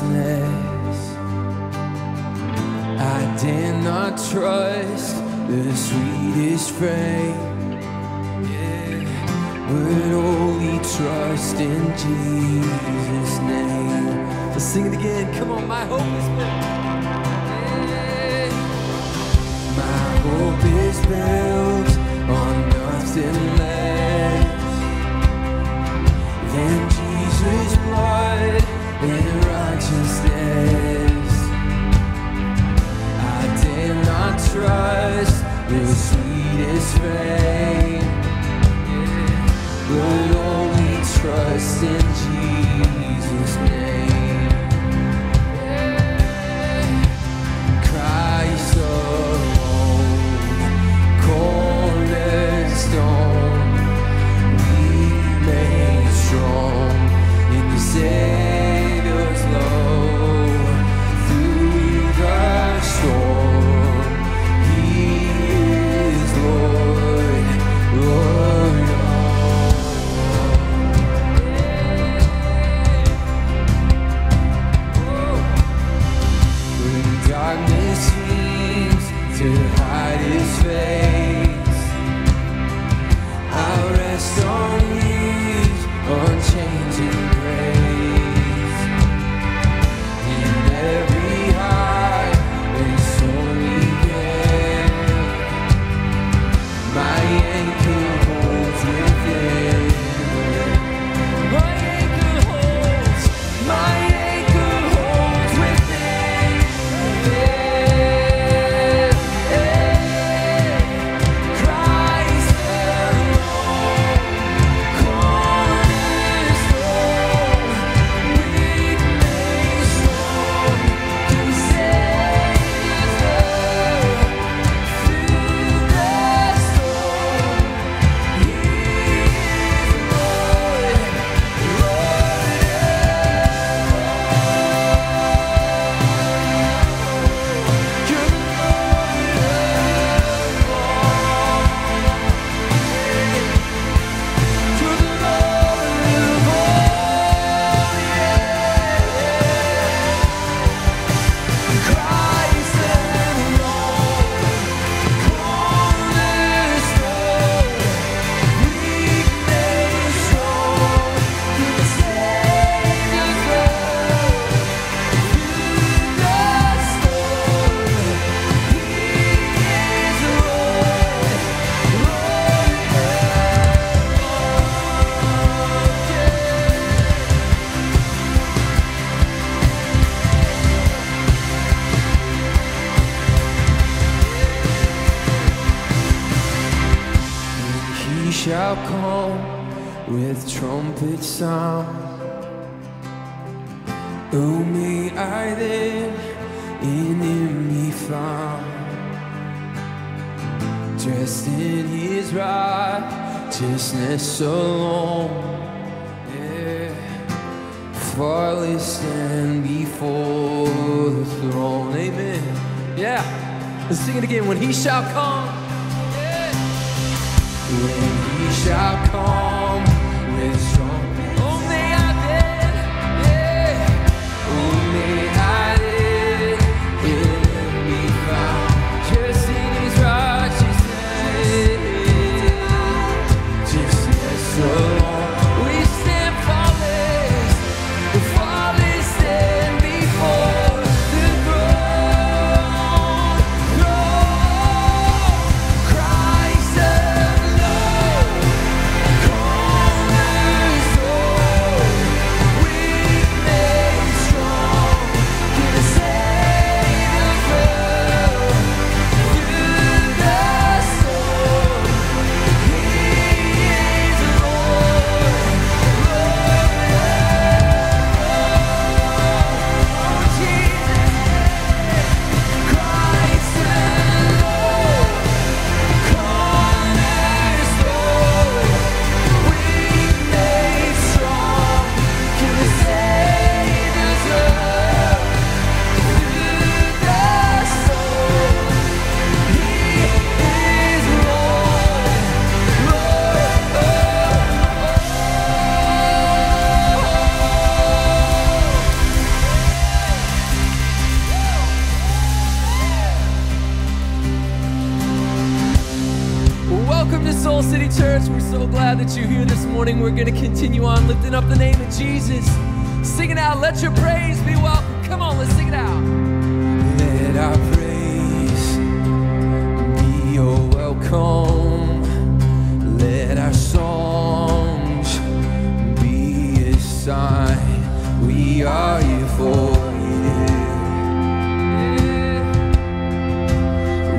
righteousness. I dare not trust the sweetest frame, but only trust in Jesus' name. Let's sing it again. Come on, my hope is built. My hope is built on nothing less than Jesus' blood and righteousness. I dare not trust the sweetest fame, but only trust in Jesus' name. Christ alone, cornerstone, we made strong in the Savior's love. Through the storm, He is Lord, Lord. Darkness seems to hide His face. I'll rest on His unchanging grace. In every heart and stormy gale, my anchor holds within. My anchor holds, my anchor holds within. Christ alone, cornerstone, we made strong to save His love. Through the storm, He is Lord, He shall come with trumpet sound. Oh, may I then in Him be found, dressed in His righteousness alone, faultless stand before the throne. Amen. Yeah. Let's sing it again. When He shall come. When He shall come with trumpets. Oh, may I then, oh, may I then in Him be found, just in His righteousness, just alone. We stand faultless, stand before the throne. Christ alone, cornerstone. Soul City Church, we're so glad that you're here this morning. We're going to continue on lifting up the name of Jesus. Sing it out. Let your praise be welcome. Come on, let's sing it out. Let our praise be your welcome. Let our songs be a sign we are here for you.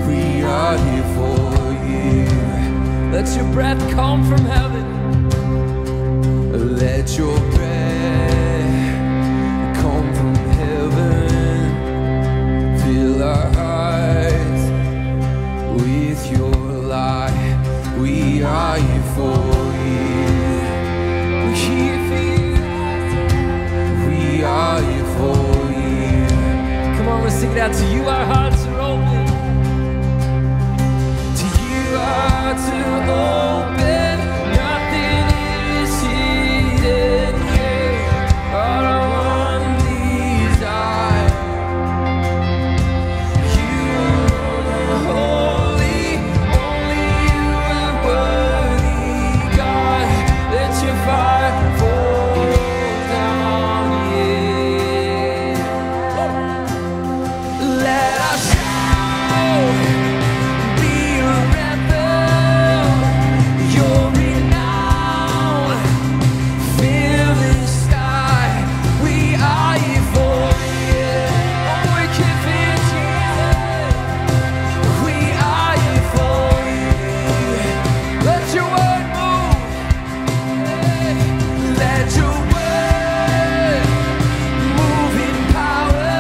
We are here for you. Let your breath come from heaven. Let your breath come from heaven. Fill our hearts with your light. We are here for you. We're here for you. We are here for you. Come on, let's sing it out to you. Our hearts are open. To you are to open. Nothing is hidden here. Our one desire. You are holy. Only you are worthy, God. Let your fire fall down here. Let us shout, be a rebel. Your renown fill the sky. We are here for you. Oh, we can feel Jesus. We are here for you. Let your word move. Let your word move in power.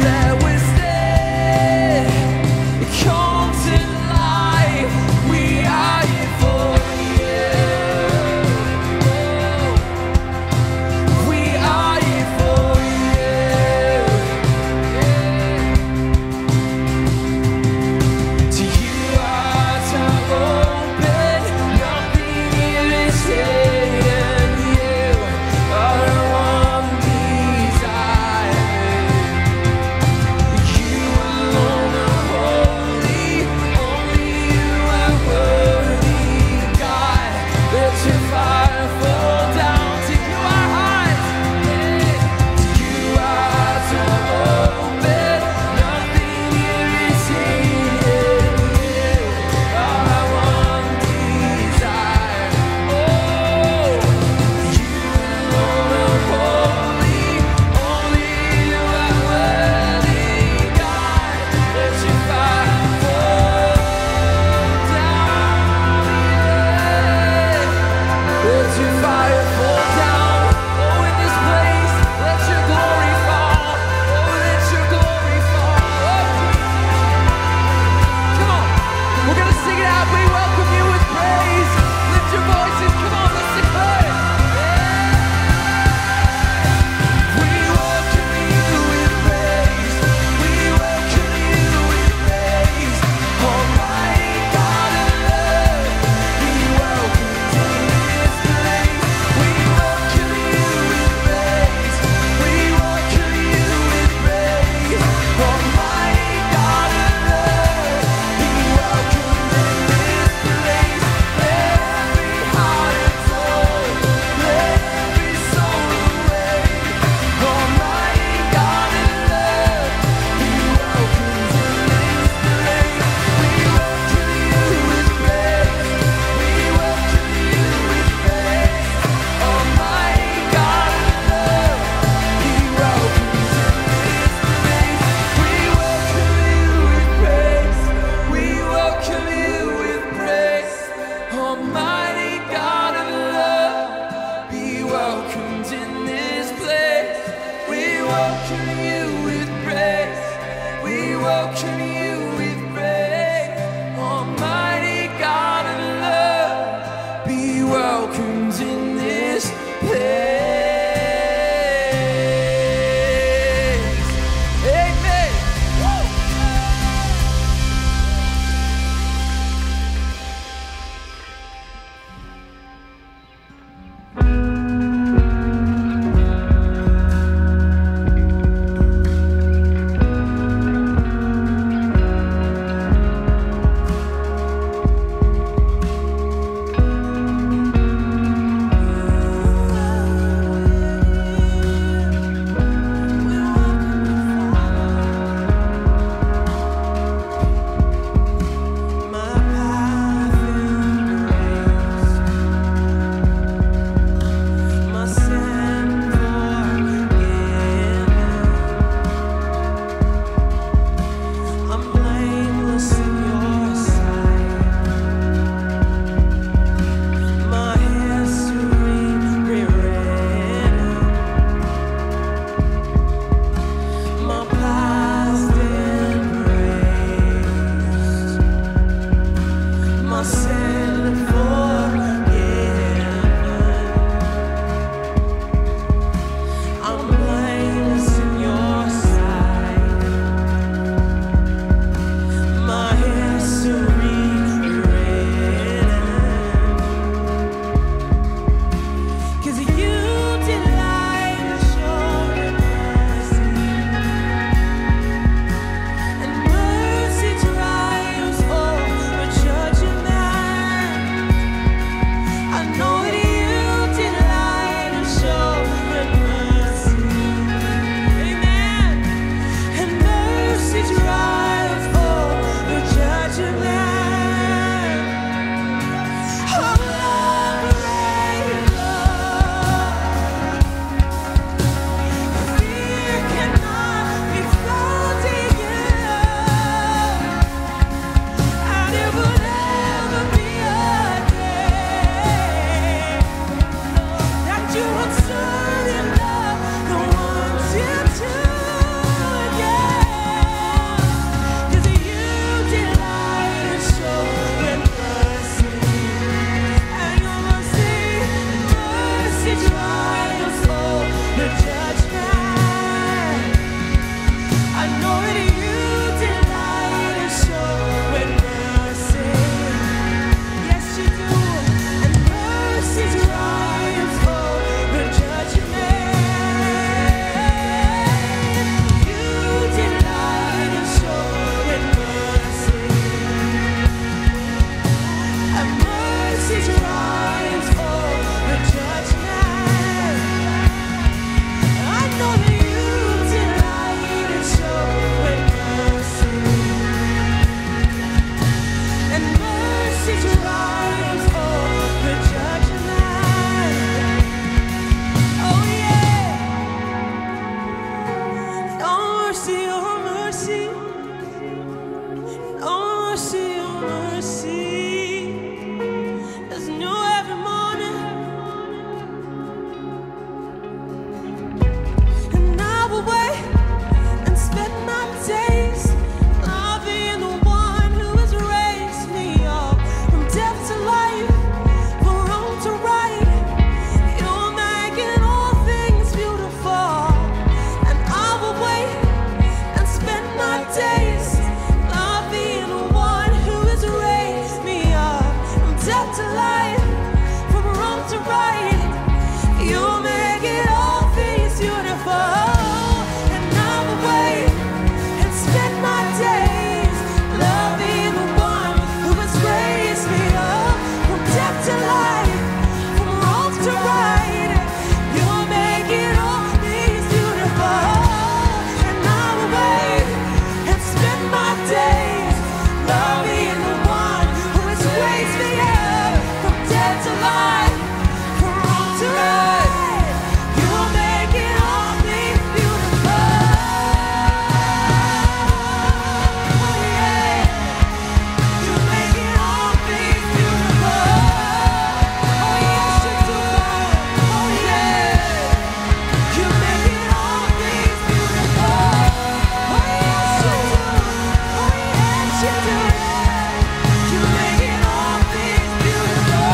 Let we stand. mercy, oh mercy, oh mercy, oh mercy, is new every morning, and I will wait and spend my days loving the one who has raised me up from death to life, from wrong to right. You're making all things beautiful, and I will wait and spend my days loving the one who has raised me up from death to life, from wrong to right. You're making all things beautiful, and I will wait and spend my days loving the one who has raised me up from death to life, from wrong to right. You're making all things beautiful, and I will wait and spend my days loving the one who has raised me up from death to life, from wrong to right. You're making all things beautiful. Oh yeah, you're making all things beautiful. Oh yes, you do. Oh yeah, you're making all things beautiful. Oh yes, you do. Oh yes, you do. You're making all things beautiful.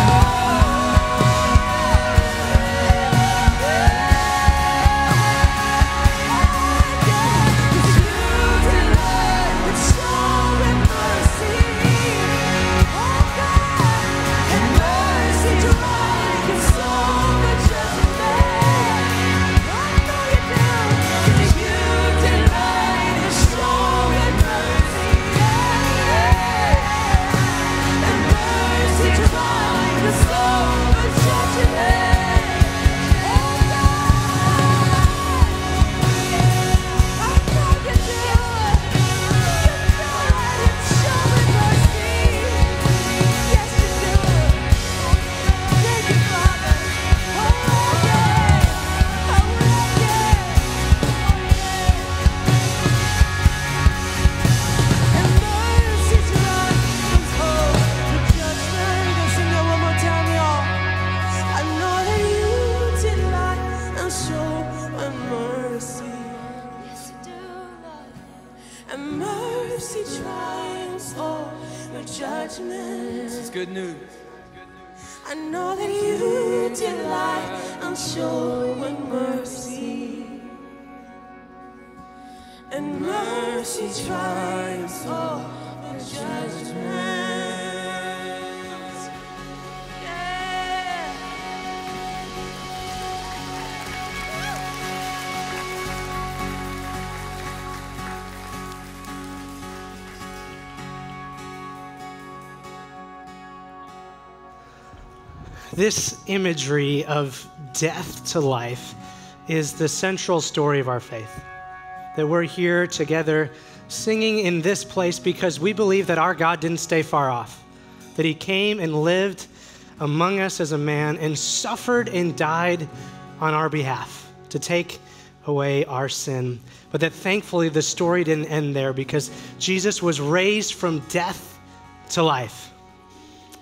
And mercy triumphs over judgment. This is good news. I know that you delight and show mercy. And mercy triumphs over judgment. Yeah. This imagery of death to life is the central story of our faith. That we're here together singing in this place because we believe that our God didn't stay far off. That he came and lived among us as a man and suffered and died on our behalf to take away our sin. But that thankfully the story didn't end there because Jesus was raised from death to life.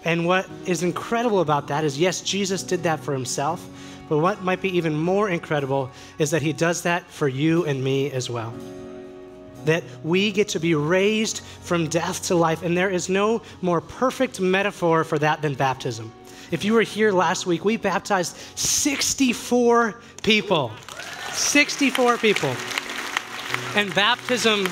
And what is incredible about that is, yes, Jesus did that for himself, but what might be even more incredible is that he does that for you and me as well. That we get to be raised from death to life, and there is no more perfect metaphor for that than baptism. If you were here last week, we baptized 64 people. 64 people. And baptism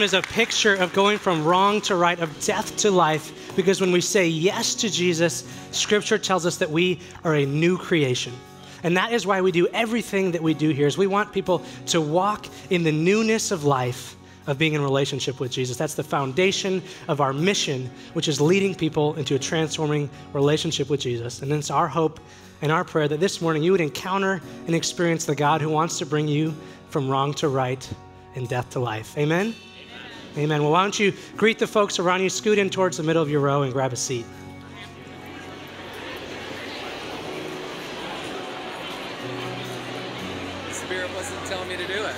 is a picture of going from wrong to right, of death to life, because when we say yes to Jesus, Scripture tells us that we are a new creation. And that is why we do everything that we do here, is we want people to walk in the newness of life, of being in relationship with Jesus. That's the foundation of our mission, which is leading people into a transforming relationship with Jesus. And it's our hope and our prayer that this morning you would encounter and experience the God who wants to bring you from wrong to right and death to life. Amen? Amen. Well, why don't you greet the folks around you, scoot in towards the middle of your row and grab a seat. The Spirit wasn't telling me to do it.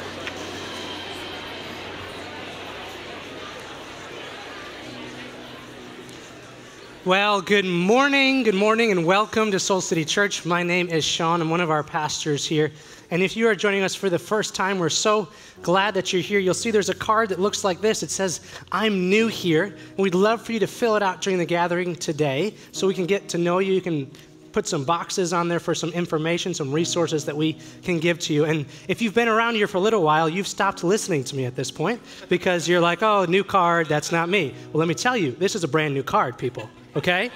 Well, good morning, and welcome to Soul City Church. My name is Sean. I'm one of our pastors here. And if you are joining us for the first time, we're so glad that you're here. You'll see there's a card that looks like this. It says, I'm new here. And we'd love for you to fill it out during the gathering today so we can get to know you. You can put some boxes on there for some information, some resources that we can give to you. And if you've been around here for a little while, you've stopped listening to me at this point because you're like, oh, new card, that's not me. Well, let me tell you, this is a brand new card, people. Okay?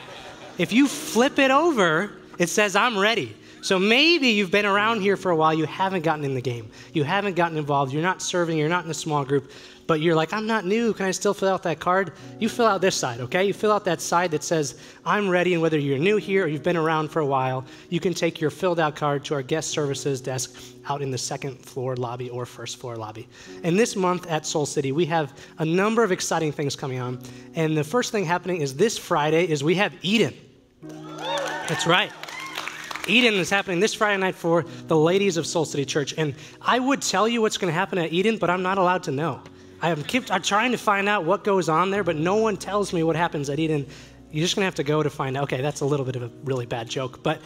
If you flip it over, it says, I'm ready. So maybe you've been around here for a while, you haven't gotten in the game. You haven't gotten involved, you're not serving, you're not in a small group, but you're like, I'm not new, can I still fill out that card? You fill out this side, okay? You fill out that side that says, I'm ready, and whether you're new here or you've been around for a while, you can take your filled out card to our guest services desk out in the second floor lobby or first floor lobby. And this month at Soul City, we have a number of exciting things coming on. And the first thing happening is this Friday is we have Eden. That's right. Eden is happening this Friday night for the ladies of Soul City Church. And I would tell you what's going to happen at Eden, but I'm not allowed to know. I'm trying to find out what goes on there, but no one tells me what happens at Eden. You're just going to have to go to find out. Okay, that's a little bit of a really bad joke. But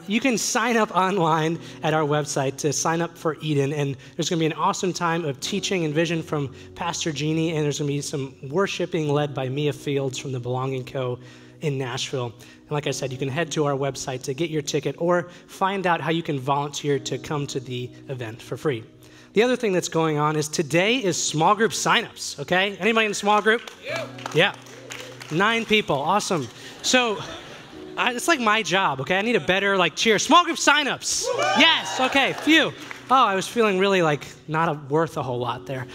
you can sign up online at our website to sign up for Eden. And there's going to be an awesome time of teaching and vision from Pastor Jeannie. And there's going to be some worshiping led by Mia Fields from the Belonging Co. in Nashville. And like I said, you can head to our website to get your ticket or find out how you can volunteer to come to the event for free. The other thing that's going on is today is small group signups, okay? Anybody in a small group? Yeah. 9 people, awesome. So it's like my job, okay? I need a better cheer. Small group signups. Yes, okay, phew. Oh, I was feeling really not worth a whole lot there.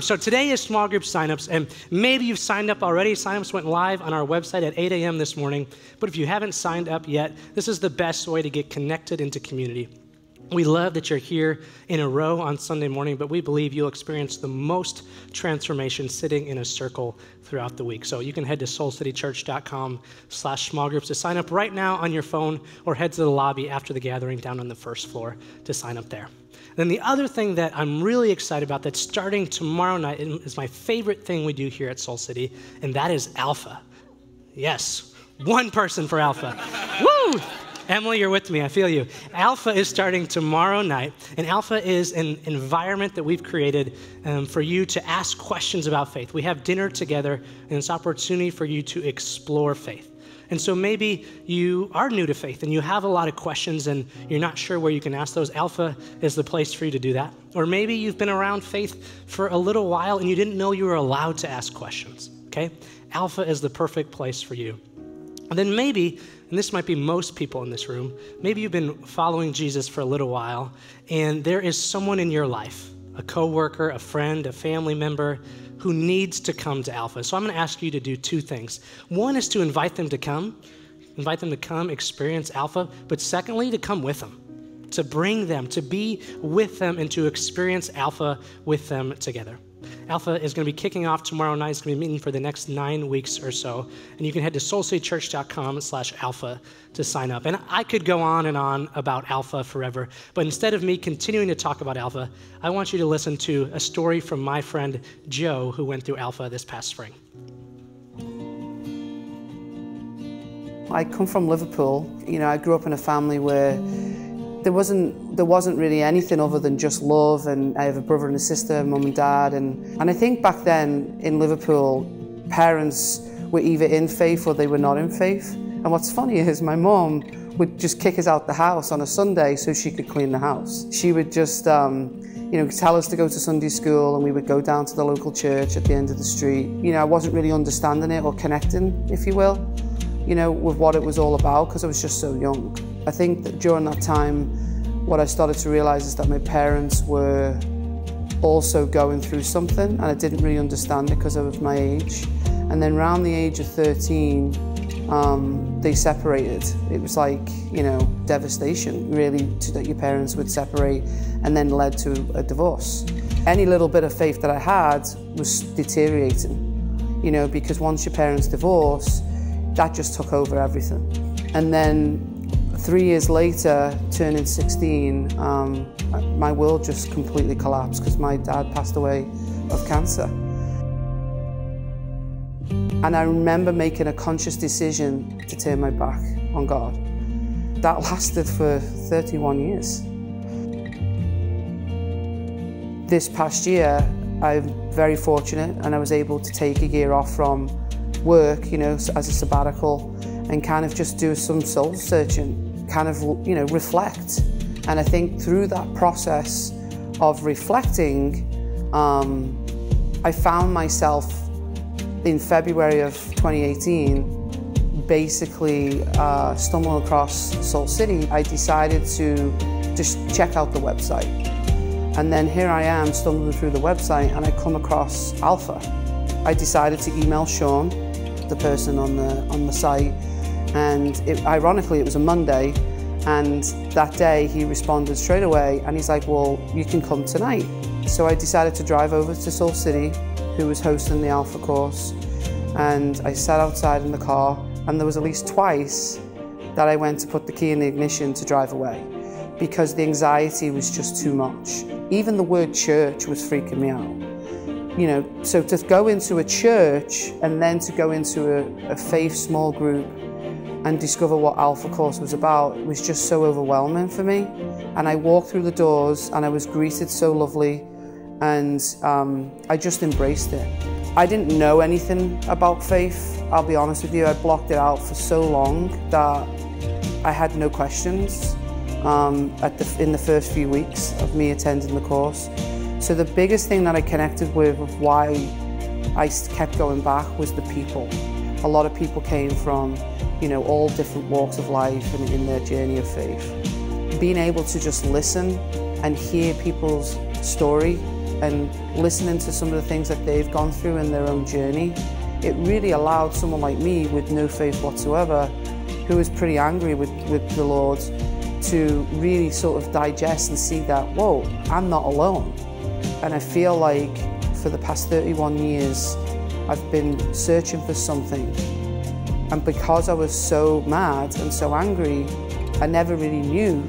So today is small group signups, and maybe you've signed up already. Signups went live on our website at 8 a.m. this morning. But if you haven't signed up yet, this is the best way to get connected into community. We love that you're here in a row on Sunday morning, but we believe you'll experience the most transformation sitting in a circle throughout the week. So you can head to soulcitychurch.com/small groups to sign up right now on your phone, or head to the lobby after the gathering down on the first floor to sign up there. Then the other thing that I'm really excited about that's starting tomorrow night is my favorite thing we do here at Soul City, and that is Alpha. Yes, one person for Alpha. Woo! Emily, you're with me. I feel you. Alpha is starting tomorrow night, and Alpha is an environment that we've created for you to ask questions about faith. We have dinner together, and it's an opportunity for you to explore faith. And so maybe you are new to faith, and you have a lot of questions, and you're not sure where you can ask those. Alpha is the place for you to do that. Or maybe you've been around faith for a little while, and you didn't know you were allowed to ask questions, okay? Alpha is the perfect place for you. And then maybe, and this might be most people in this room, maybe you've been following Jesus for a little while, and there is someone in your life, a coworker, a friend, a family member, who needs to come to Alpha. So I'm going to ask you to do 2 things. One is to invite them to come experience Alpha, but secondly, to come with them, to bring them, to be with them, and to experience Alpha with them together. Alpha is going to be kicking off tomorrow night. It's going to be meeting for the next 9 weeks or so. And you can head to soulcitychurch.com/alpha to sign up. And I could go on and on about Alpha forever, but instead of me continuing to talk about Alpha, I want you to listen to a story from my friend Joe, who went through Alpha this past spring. I come from Liverpool. I grew up in a family where there wasn't really anything other than just love, and I have a brother and a sister, mum and dad, and I think back then in Liverpool, parents were either in faith or they were not in faith. And what's funny is my mum would just kick us out the house on a Sunday so she could clean the house. She would just tell us to go to Sunday school, and we would go down to the local church at the end of the street. I wasn't really understanding it or connecting, if you will, with what it was all about, because I was just so young. I think that during that time, what I started to realize is that my parents were also going through something, and I didn't really understand it because of my age. And then around the age of 13, they separated. It was devastation, really, that your parents would separate, and then led to a divorce. Any little bit of faith that I had was deteriorating, because once your parents divorce, that just took over everything. And then 3 years later, turning 16, my world just completely collapsed because my dad passed away of cancer. And I remember making a conscious decision to turn my back on God. That lasted for 31 years. This past year, I'm very fortunate and I was able to take a year off from work, you know, as a sabbatical, and kind of just do some soul searching, kind of, you know, reflect. And I think through that process of reflecting, I found myself in February of 2018, basically stumbling across Soul City. I decided to just check out the website. And then here I am stumbling through the website and I come across Alpha. I decided to email Sean, the person on the site, and ironically it was a Monday, and that day he responded straight away and he's like, well, you can come tonight. So I decided to drive over to Soul City, who was hosting the Alpha course, and I sat outside in the car, and there was at least twice that I went to put the key in the ignition to drive away because the anxiety was just too much. Even the word church was freaking me out. You know, so to go into a church and then to go into a faith small group and discover what Alpha course was about, it was just so overwhelming for me. And I walked through the doors and I was greeted so lovely, and I just embraced it. I didn't know anything about faith, I'll be honest with you. I blocked it out for so long that I had no questions in the first few weeks of me attending the course. So the biggest thing that I connected with of why I kept going back was the people. A lot of people came from, you know, all different walks of life and in their journey of faith. Being able to just listen and hear people's story and listening to some of the things that they've gone through in their own journey, it really allowed someone like me with no faith whatsoever, who was pretty angry with the Lord, to really sort of digest and see that, whoa, I'm not alone. And I feel like for the past 31 years, I've been searching for something. And because I was so mad and so angry, I never really knew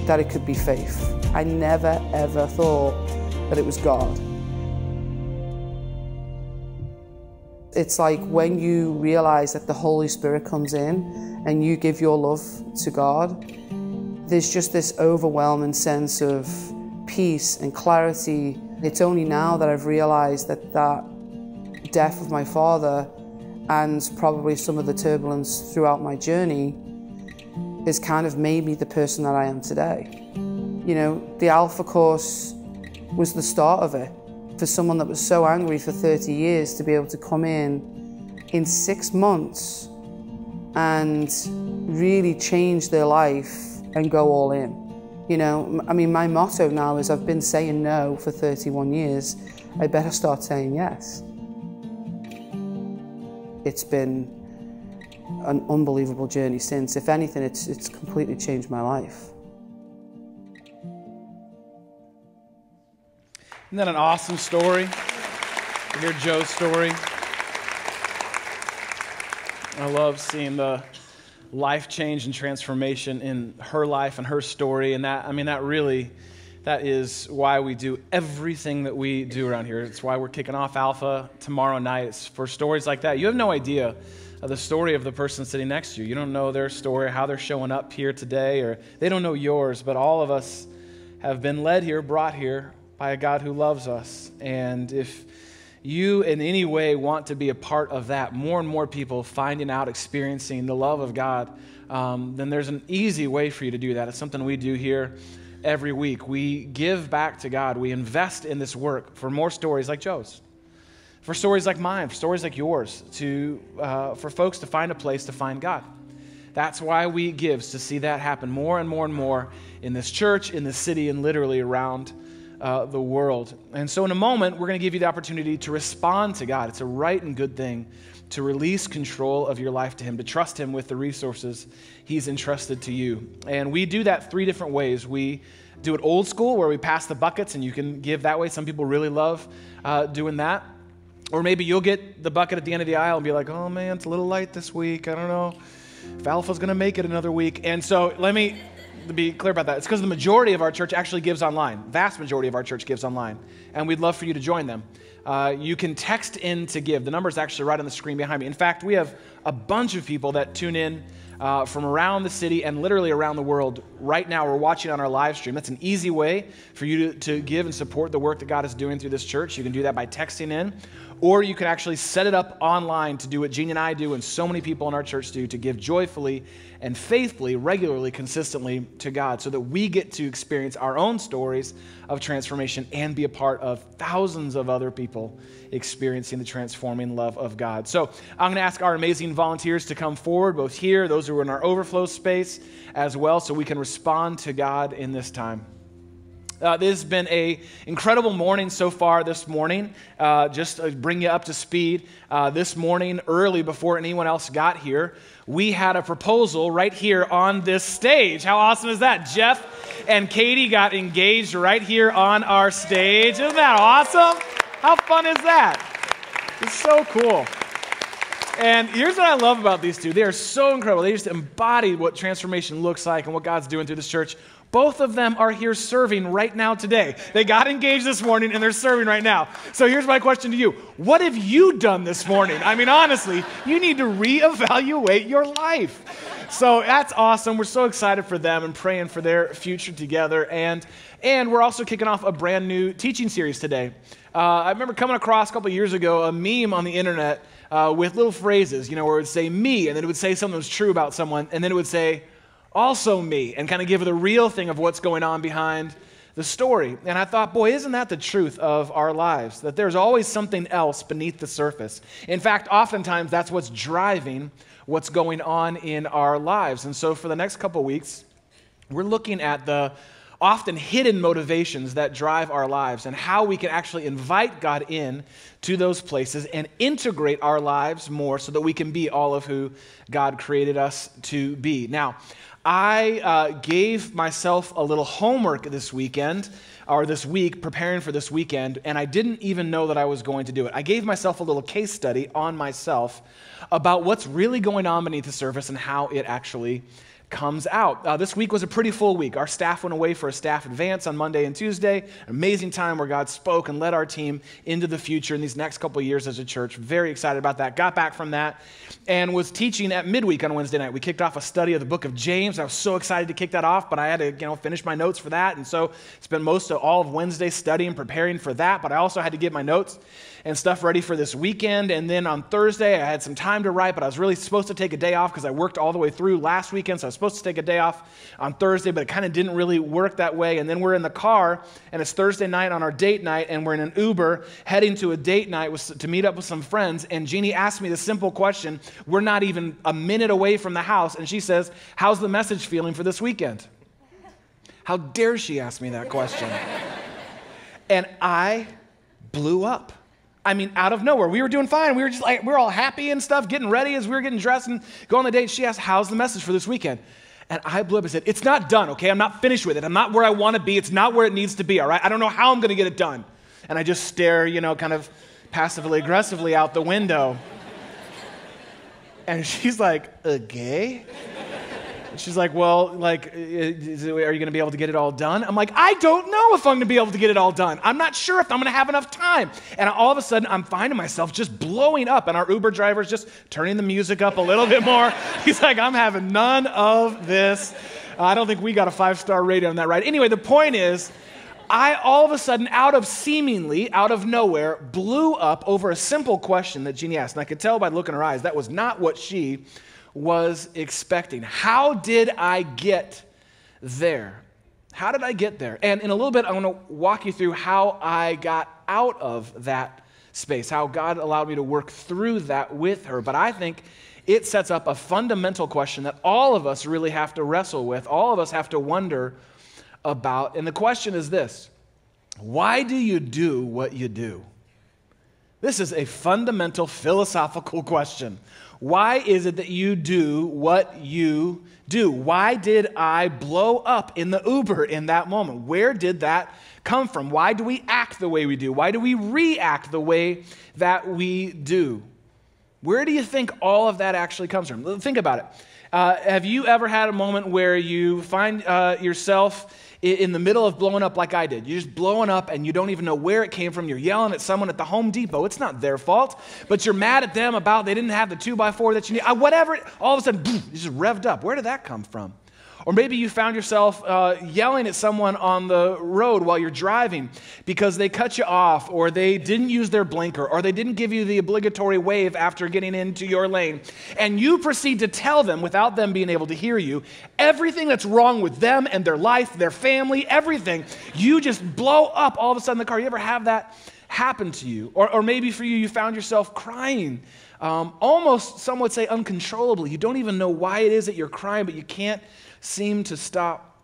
that it could be faith. I never ever thought that it was God. It's like when you realize that the Holy Spirit comes in and you give your love to God, there's just this overwhelming sense of peace and clarity. It's only now that I've realized that that death of my father and probably some of the turbulence throughout my journey has kind of made me the person that I am today. You know, the Alpha course was the start of it. For someone that was so angry for 30 years to be able to come in 6 months and really change their life and go all in. You know, I mean, my motto now is I've been saying no for 31 years. I better start saying yes. It's been an unbelievable journey since. If anything, it's completely changed my life. Isn't that an awesome story? To hear Joe's story. I love seeing the life change and transformation in her life and her story, and that is why we do everything that we do around here. It's why we're kicking off Alpha tomorrow night. It's for stories like that. You have no idea of the story of the person sitting next to you. You don't know their story, how they're showing up here today, or they don't know yours, but all of us have been led here, brought here by a God who loves us. And if you in any way want to be a part of that, more and more people finding out, experiencing the love of God, then there's an easy way for you to do that. It's something we do here every week. We give back to God. We invest in this work for more stories like Joe's, for stories like mine, for stories like yours, for folks to find a place to find God. That's why we give, to see that happen more and more and more in this church, in this city, and literally around the world. And so in a moment, we're going to give you the opportunity to respond to God. It's a right and good thing to release control of your life to Him, to trust Him with the resources He's entrusted to you. And we do that 3 different ways. We do it old school, where we pass the buckets, and you can give that way. Some people really love doing that. Or maybe you'll get the bucket at the end of the aisle and be like, oh man, it's a little light this week. I don't know if Alpha's going to make it another week. And so let me be clear about that. It's because the majority of our church actually gives online. Vast majority of our church gives online. And we'd love for you to join them. you can text in to give. The number is actually right on the screen behind me. In fact, we have a bunch of people that tune in from around the city and literally around the world. Right now, we're watching on our live stream. That's an easy way for you to give and support the work that God is doing through this church. You can do that by texting in, or you can actually set it up online to do what Jeannie and I do and so many people in our church do, to give joyfully and faithfully, regularly, consistently to God, so that we get to experience our own stories of transformation and be a part of thousands of other people experiencing the transforming love of God. So I'm going to ask our amazing volunteers to come forward, both here, those who are in our overflow space as well, so we can respond to God in this time. This has been an incredible morning so far this morning. Just to bring you up to speed, this morning, early before anyone else got here, we had a proposal right here on this stage. How awesome is that? Jeff and Katie got engaged right here on our stage. Isn't that awesome? How fun is that? It's so cool. And here's what I love about these two. They are so incredible. They just embody what transformation looks like and what God's doing through this church. Both of them are here serving right now today. They got engaged this morning and they're serving right now. So here's my question to you. What have you done this morning? I mean, honestly, you need to reevaluate your life. So that's awesome. We're so excited for them and praying for their future together. And we're also kicking off a brand new teaching series today. I remember coming across a couple years ago a meme on the internet with little phrases, where it would say me, and then it would say something that was true about someone, and then it would say, also me, and kind of give it the real thing of what's going on behind the story. And I thought, boy, isn't that the truth of our lives? That there's always something else beneath the surface. In fact, oftentimes that's what's driving what's going on in our lives. And so for the next couple weeks, we're looking at the often hidden motivations that drive our lives and how we can actually invite God in to those places and integrate our lives more so that we can be all of who God created us to be. Now, I gave myself a little homework this weekend, or this week, preparing for this weekend, and I didn't even know that I was going to do it. I gave myself a little case study on myself about what's really going on beneath the surface and how it actually comes out. This week was a pretty full week. Our staff went away for a staff advance on Monday and Tuesday. An amazing time where God spoke and led our team into the future in these next couple of years as a church. Very excited about that. Got back from that and was teaching at midweek on Wednesday night. We kicked off a study of the book of James. I was so excited to kick that off, but I had to finish my notes for that. And so spent most of all of Wednesday studying, preparing for that, but I also had to get my notes and stuff ready for this weekend. And then on Thursday, I had some time to write, but I was really supposed to take a day off because I worked all the way through last weekend, so I was supposed to take a day off on Thursday, but it kind of didn't really work that way. And then we're in the car, and it's Thursday night on our date night, and we're in an Uber heading to a date night to meet up with some friends, and Jeannie asked me the simple question. We're not even a minute away from the house, and she says, how's the message feeling for this weekend? How dare she ask me that question? And I blew up. I mean, out of nowhere. We were doing fine. We were just like, we were all happy and stuff, getting ready as we were getting dressed and going on the date. She asked, how's the message for this weekend? And I blew up and said, it's not done, okay? I'm not finished with it. I'm not where I want to be. It's not where it needs to be, all right? I don't know how I'm going to get it done. And I just stare, kind of passively aggressively out the window. And she's like, okay? She's like, well, are you going to be able to get it all done? I'm like, I don't know if I'm going to be able to get it all done. I'm not sure if I'm going to have enough time. And all of a sudden, I'm finding myself just blowing up. And our Uber driver's just turning the music up a little bit more. He's like, I'm having none of this. I don't think we got a 5-star rating on that ride. Anyway, the point is, I all of a sudden, out of nowhere, blew up over a simple question that Jeannie asked. And I could tell by the look in her eyes, that was not what she was expecting. How did I get there? How did I get there? And in a little bit, I want to walk you through how I got out of that space, how God allowed me to work through that with her. But I think it sets up a fundamental question that all of us really have to wrestle with, all of us have to wonder about. And the question is this: why do you do what you do? This is a fundamental philosophical question. Why is it that you do what you do? Why did I blow up in the Uber in that moment? Where did that come from? Why do we act the way we do? Why do we react the way that we do? Where do you think all of that actually comes from? Think about it. Have you ever had a moment where you find yourself in the middle of blowing up like I did. You're just blowing up and you don't even know where it came from. You're yelling at someone at the Home Depot. It's not their fault, but you're mad at them about they didn't have the 2x4 that you need. Whatever, all of a sudden, boom, you just revved up. Where did that come from? Or maybe you found yourself yelling at someone on the road while you're driving because they cut you off, or they didn't use their blinker, or they didn't give you the obligatory wave after getting into your lane. And you proceed to tell them, without them being able to hear you, everything that's wrong with them and their life, their family, everything. You just blow up all of a sudden in the car. You ever have that happen to you? Or maybe for you, you found yourself crying. Almost, some would say, uncontrollably. You don't even know why it is that you're crying, but you can't seem to stop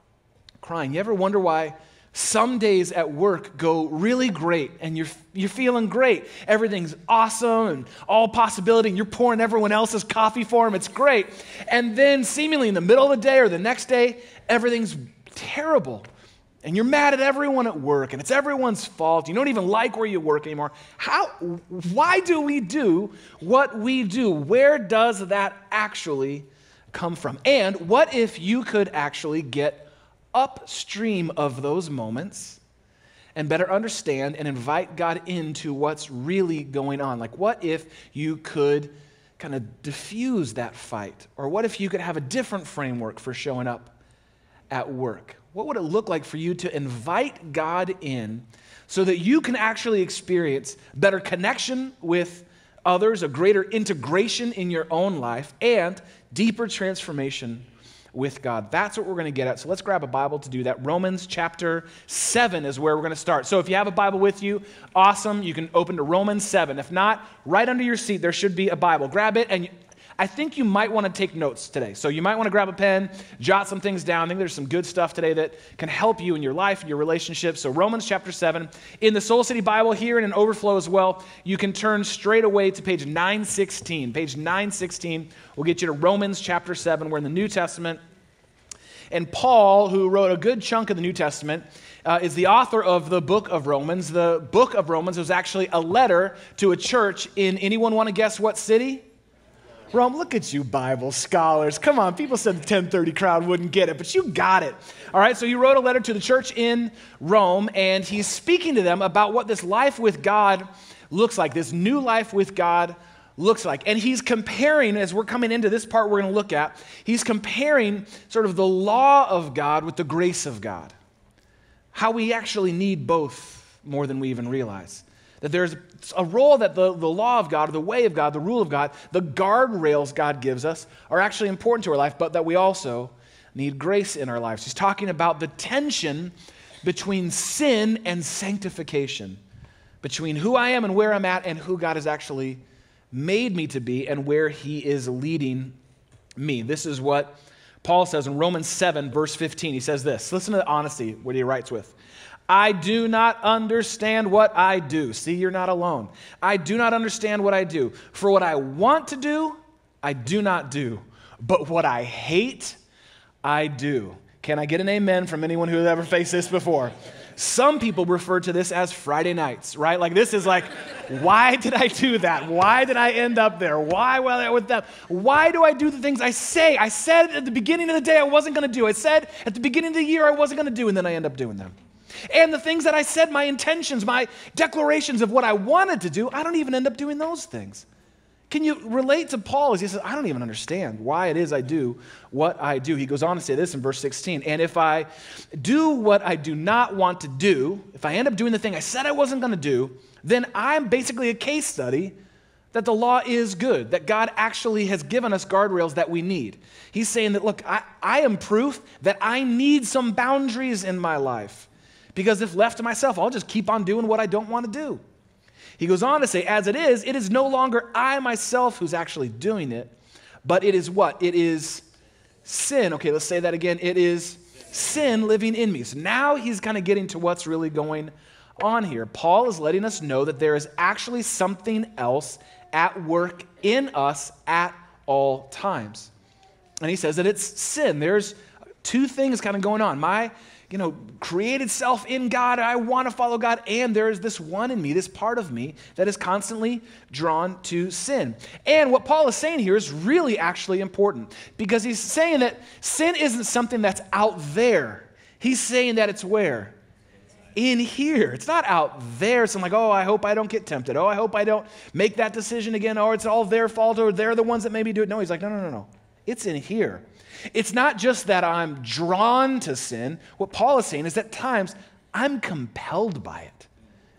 crying. You ever wonder why some days at work go really great and you're feeling great? Everything's awesome and all possibility, and you're pouring everyone else's coffee for them. It's great. And then seemingly in the middle of the day or the next day, everything's terrible. And you're mad at everyone at work, and it's everyone's fault. You don't even like where you work anymore. Why do we do what we do? Where does that actually come from? And what if you could actually get upstream of those moments and better understand and invite God into what's really going on? Like, what if you could kind of diffuse that fight? Or what if you could have a different framework for showing up at work? What would it look like for you to invite God in so that you can actually experience better connection with others, a greater integration in your own life, and deeper transformation with God? That's what we're going to get at. So let's grab a Bible to do that. Romans chapter 7 is where we're going to start. So if you have a Bible with you, awesome. You can open to Romans 7. If not, right under your seat, there should be a Bible. Grab it, and I think you might want to take notes today. So you might want to grab a pen, jot some things down. I think there's some good stuff today that can help you in your life and your relationships. So Romans chapter 7. In the Soul City Bible here and in Overflow as well, you can turn straight away to page 916. Page 916 will get you to Romans chapter 7. We're in the New Testament. And Paul, who wrote a good chunk of the New Testament, is the author of the book of Romans. The book of Romans was actually a letter to a church in, anyone want to guess what city? Rome. Look at you Bible scholars. Come on, people said the 1030 crowd wouldn't get it, but you got it. All right, so he wrote a letter to the church in Rome, and he's speaking to them about what this life with God looks like, this new life with God looks like. And he's comparing, as we're coming into this part we're going to look at, he's comparing sort of the law of God with the grace of God. How we actually need both more than we even realize. That there's a role that the law of God, or the way of God, the rule of God, the guardrails God gives us are actually important to our life, but that we also need grace in our lives. He's talking about the tension between sin and sanctification, between who I am and where I'm at and who God has actually made me to be and where he is leading me. This is what Paul says in Romans 7, verse 15. He says this. Listen to the honesty, what he writes with. I do not understand what I do. See, you're not alone. I do not understand what I do. For what I want to do, I do not do. But what I hate, I do. Can I get an amen from anyone who has ever faced this before? Some people refer to this as Friday nights, right? Like this is like, why did I do that? Why did I end up there? Why was I with them? Why do I do the things I say? I said at the beginning of the day I wasn't going to do. I said at the beginning of the year I wasn't going to do, and then I end up doing them. And the things that I said, my intentions, my declarations of what I wanted to do, I don't even end up doing those things. Can you relate to Paul as he says, I don't even understand why it is I do what I do. He goes on to say this in verse 16, and if I do what I do not want to do, if I end up doing the thing I said I wasn't going to do, then I'm basically a case study that the law is good, that God actually has given us guardrails that we need. He's saying that, look, I am proof that I need some boundaries in my life. Because if left to myself, I'll just keep on doing what I don't want to do. He goes on to say, as it is no longer I myself who's actually doing it, but it is what? It is sin. Okay, let's say that again. It is sin living in me. So now he's kind of getting to what's really going on here. Paul is letting us know that there is actually something else at work in us at all times. And he says that it's sin. There's two things kind of going on. My created self in God, I want to follow God, and there is this one in me, this part of me that is constantly drawn to sin. And what Paul is saying here is really actually important, because he's saying that sin isn't something that's out there. He's saying that it's where? In here. It's not out there. So I'm like, oh, I hope I don't get tempted. Oh, I hope I don't make that decision again. Or it's all their fault, or they're the ones that maybe do it. No, he's like, no. It's in here. It's not just that I'm drawn to sin. What Paul is saying is that at times I'm compelled by it.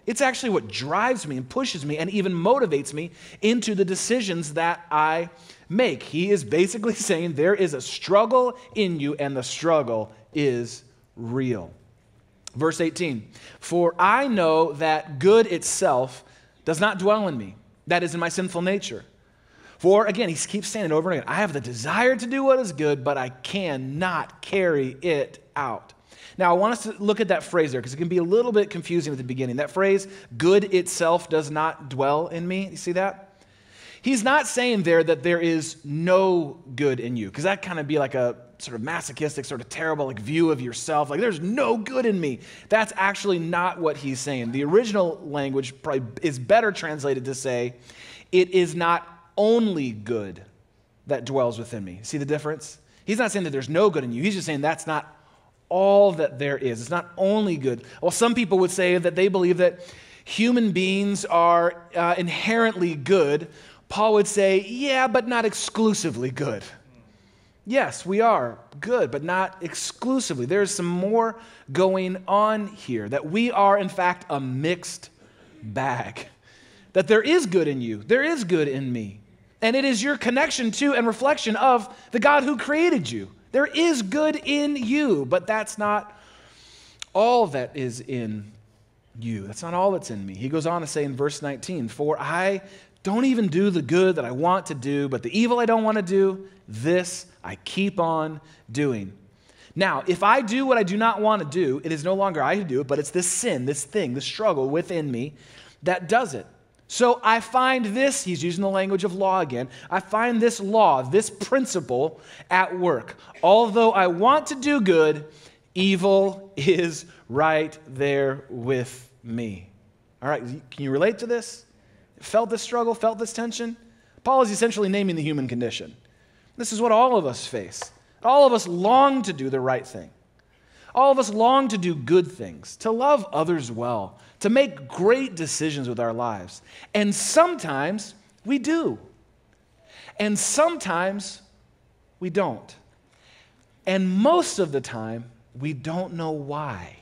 It's actually what drives me and pushes me and even motivates me into the decisions that I make. He is basically saying there is a struggle in you, and the struggle is real. Verse 18, for I know that good itself does not dwell in me, that is in my sinful nature. For, again, he keeps saying it over and again, I have the desire to do what is good, but I cannot carry it out. Now, I want us to look at that phrase there because it can be a little bit confusing at the beginning. That phrase, good itself does not dwell in me. You see that? He's not saying there that there is no good in you, because that kind of be like a sort of masochistic, sort of terrible view of yourself. Like, there's no good in me. That's actually not what he's saying. The original language probably is better translated to say, it is not only good that dwells within me. See the difference? He's not saying that there's no good in you. He's just saying that's not all that there is. It's not only good. Well, some people would say that they believe that human beings are inherently good. Paul would say, yeah, but not exclusively good. Yes, we are good, but not exclusively. There's some more going on here, that we are, in fact, a mixed bag. That there is good in you. There is good in me. And it is your connection to and reflection of the God who created you. There is good in you, but that's not all that is in you. That's not all that's in me. He goes on to say in verse 19, for I don't even do the good that I want to do, but the evil I don't want to do, this I keep on doing. Now, if I do what I do not want to do, it is no longer I who do it, but it's this sin, this thing, this struggle within me that does it. So I find this, he's using the language of law again, I find this law, this principle at work. Although I want to do good, evil is right there with me. All right, can you relate to this? Felt this struggle, felt this tension? Paul is essentially naming the human condition. This is what all of us face. All of us long to do the right thing. All of us long to do good things, to love others well, to make great decisions with our lives. And sometimes we do. And sometimes we don't. And most of the time, we don't know why.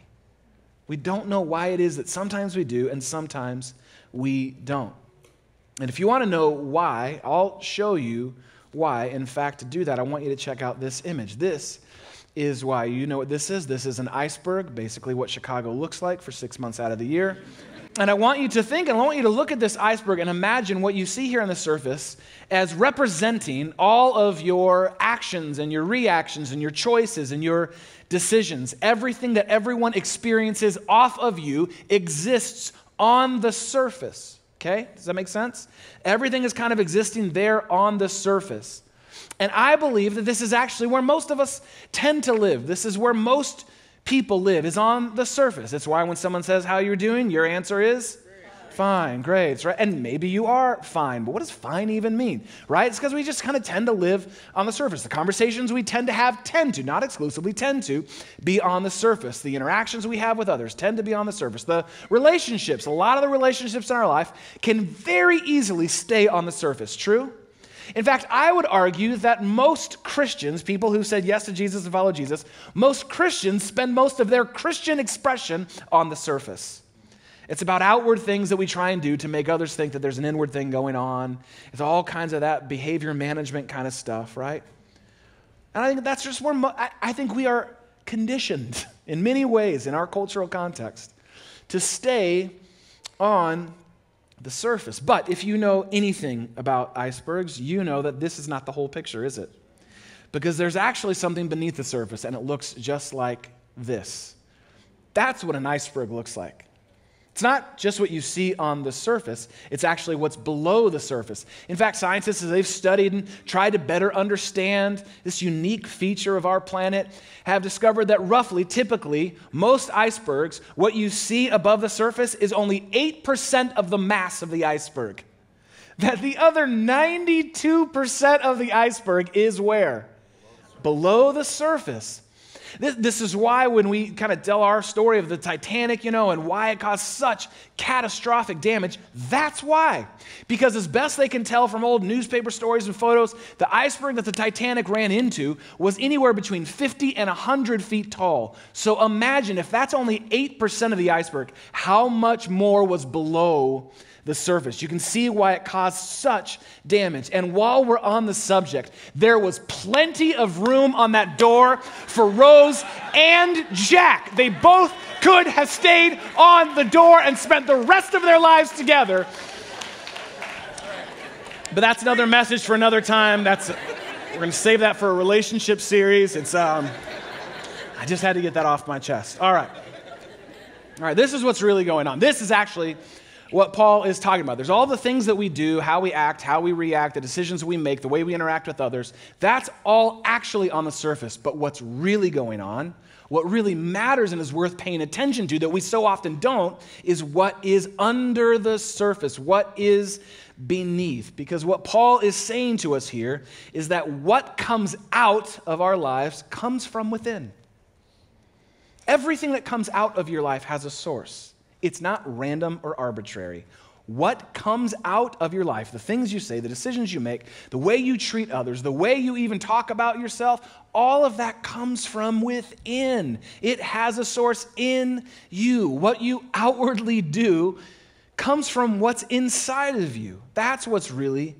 We don't know why it is that sometimes we do and sometimes we don't. And if you want to know why, I'll show you why. In fact, to do that, I want you to check out this image. This is why. You know what this is? This is an iceberg, basically what Chicago looks like for 6 months out of the year. And I want you to think, and I want you to look at this iceberg and imagine what you see here on the surface as representing all of your actions and your reactions and your choices and your decisions. Everything that everyone experiences off of you exists on the surface. Okay? Does that make sense? Everything is kind of existing there on the surface. And I believe that this is actually where most of us tend to live. This is where most people live, is on the surface. It's why when someone says, how you're doing, your answer is? Fine, great, right? And maybe you are fine, but what does fine even mean, right? It's because we just kind of tend to live on the surface. The conversations we tend to have tend to, not exclusively, tend to be on the surface. The interactions we have with others tend to be on the surface. The relationships, a lot of the relationships in our life can very easily stay on the surface. True? In fact, I would argue that most Christians, people who said yes to Jesus and follow Jesus, most Christians spend most of their Christian expression on the surface. It's about outward things that we try and do to make others think that there's an inward thing going on. It's all kinds of that behavior management kind of stuff, right? And I think that's just where I think we are conditioned in many ways in our cultural context to stay on the surface. But if you know anything about icebergs, you know that this is not the whole picture, is it? Because there's actually something beneath the surface, and it looks just like this. That's what an iceberg looks like. It's not just what you see on the surface, it's actually what's below the surface. In fact, scientists, as they've studied and tried to better understand this unique feature of our planet, have discovered that roughly, typically, most icebergs, what you see above the surface is only 8% of the mass of the iceberg. That the other 92% of the iceberg is where? Below the surface. This is why when we kind of tell our story of the Titanic, and why it caused such catastrophic damage, that's why. Because as best they can tell from old newspaper stories and photos, the iceberg that the Titanic ran into was anywhere between 50 and 100 feet tall. So imagine if that's only 8% of the iceberg, how much more was below the surface. You can see why it caused such damage. And while we're on the subject, there was plenty of room on that door for Rose and Jack. They both could have stayed on the door and spent the rest of their lives together. But that's another message for another time. We're going to save that for a relationship series. I just had to get that off my chest. All right, this is what's really going on. This is actually what Paul is talking about. There's all the things that we do, how we act, how we react, the decisions we make, the way we interact with others. That's all actually on the surface. But what's really going on, what really matters and is worth paying attention to that we so often don't, is what is under the surface, what is beneath. Because what Paul is saying to us here is that what comes out of our lives comes from within. Everything that comes out of your life has a source. It's not random or arbitrary. What comes out of your life, the things you say, the decisions you make, the way you treat others, the way you even talk about yourself, all of that comes from within. It has a source in you. What you outwardly do comes from what's inside of you. That's what's really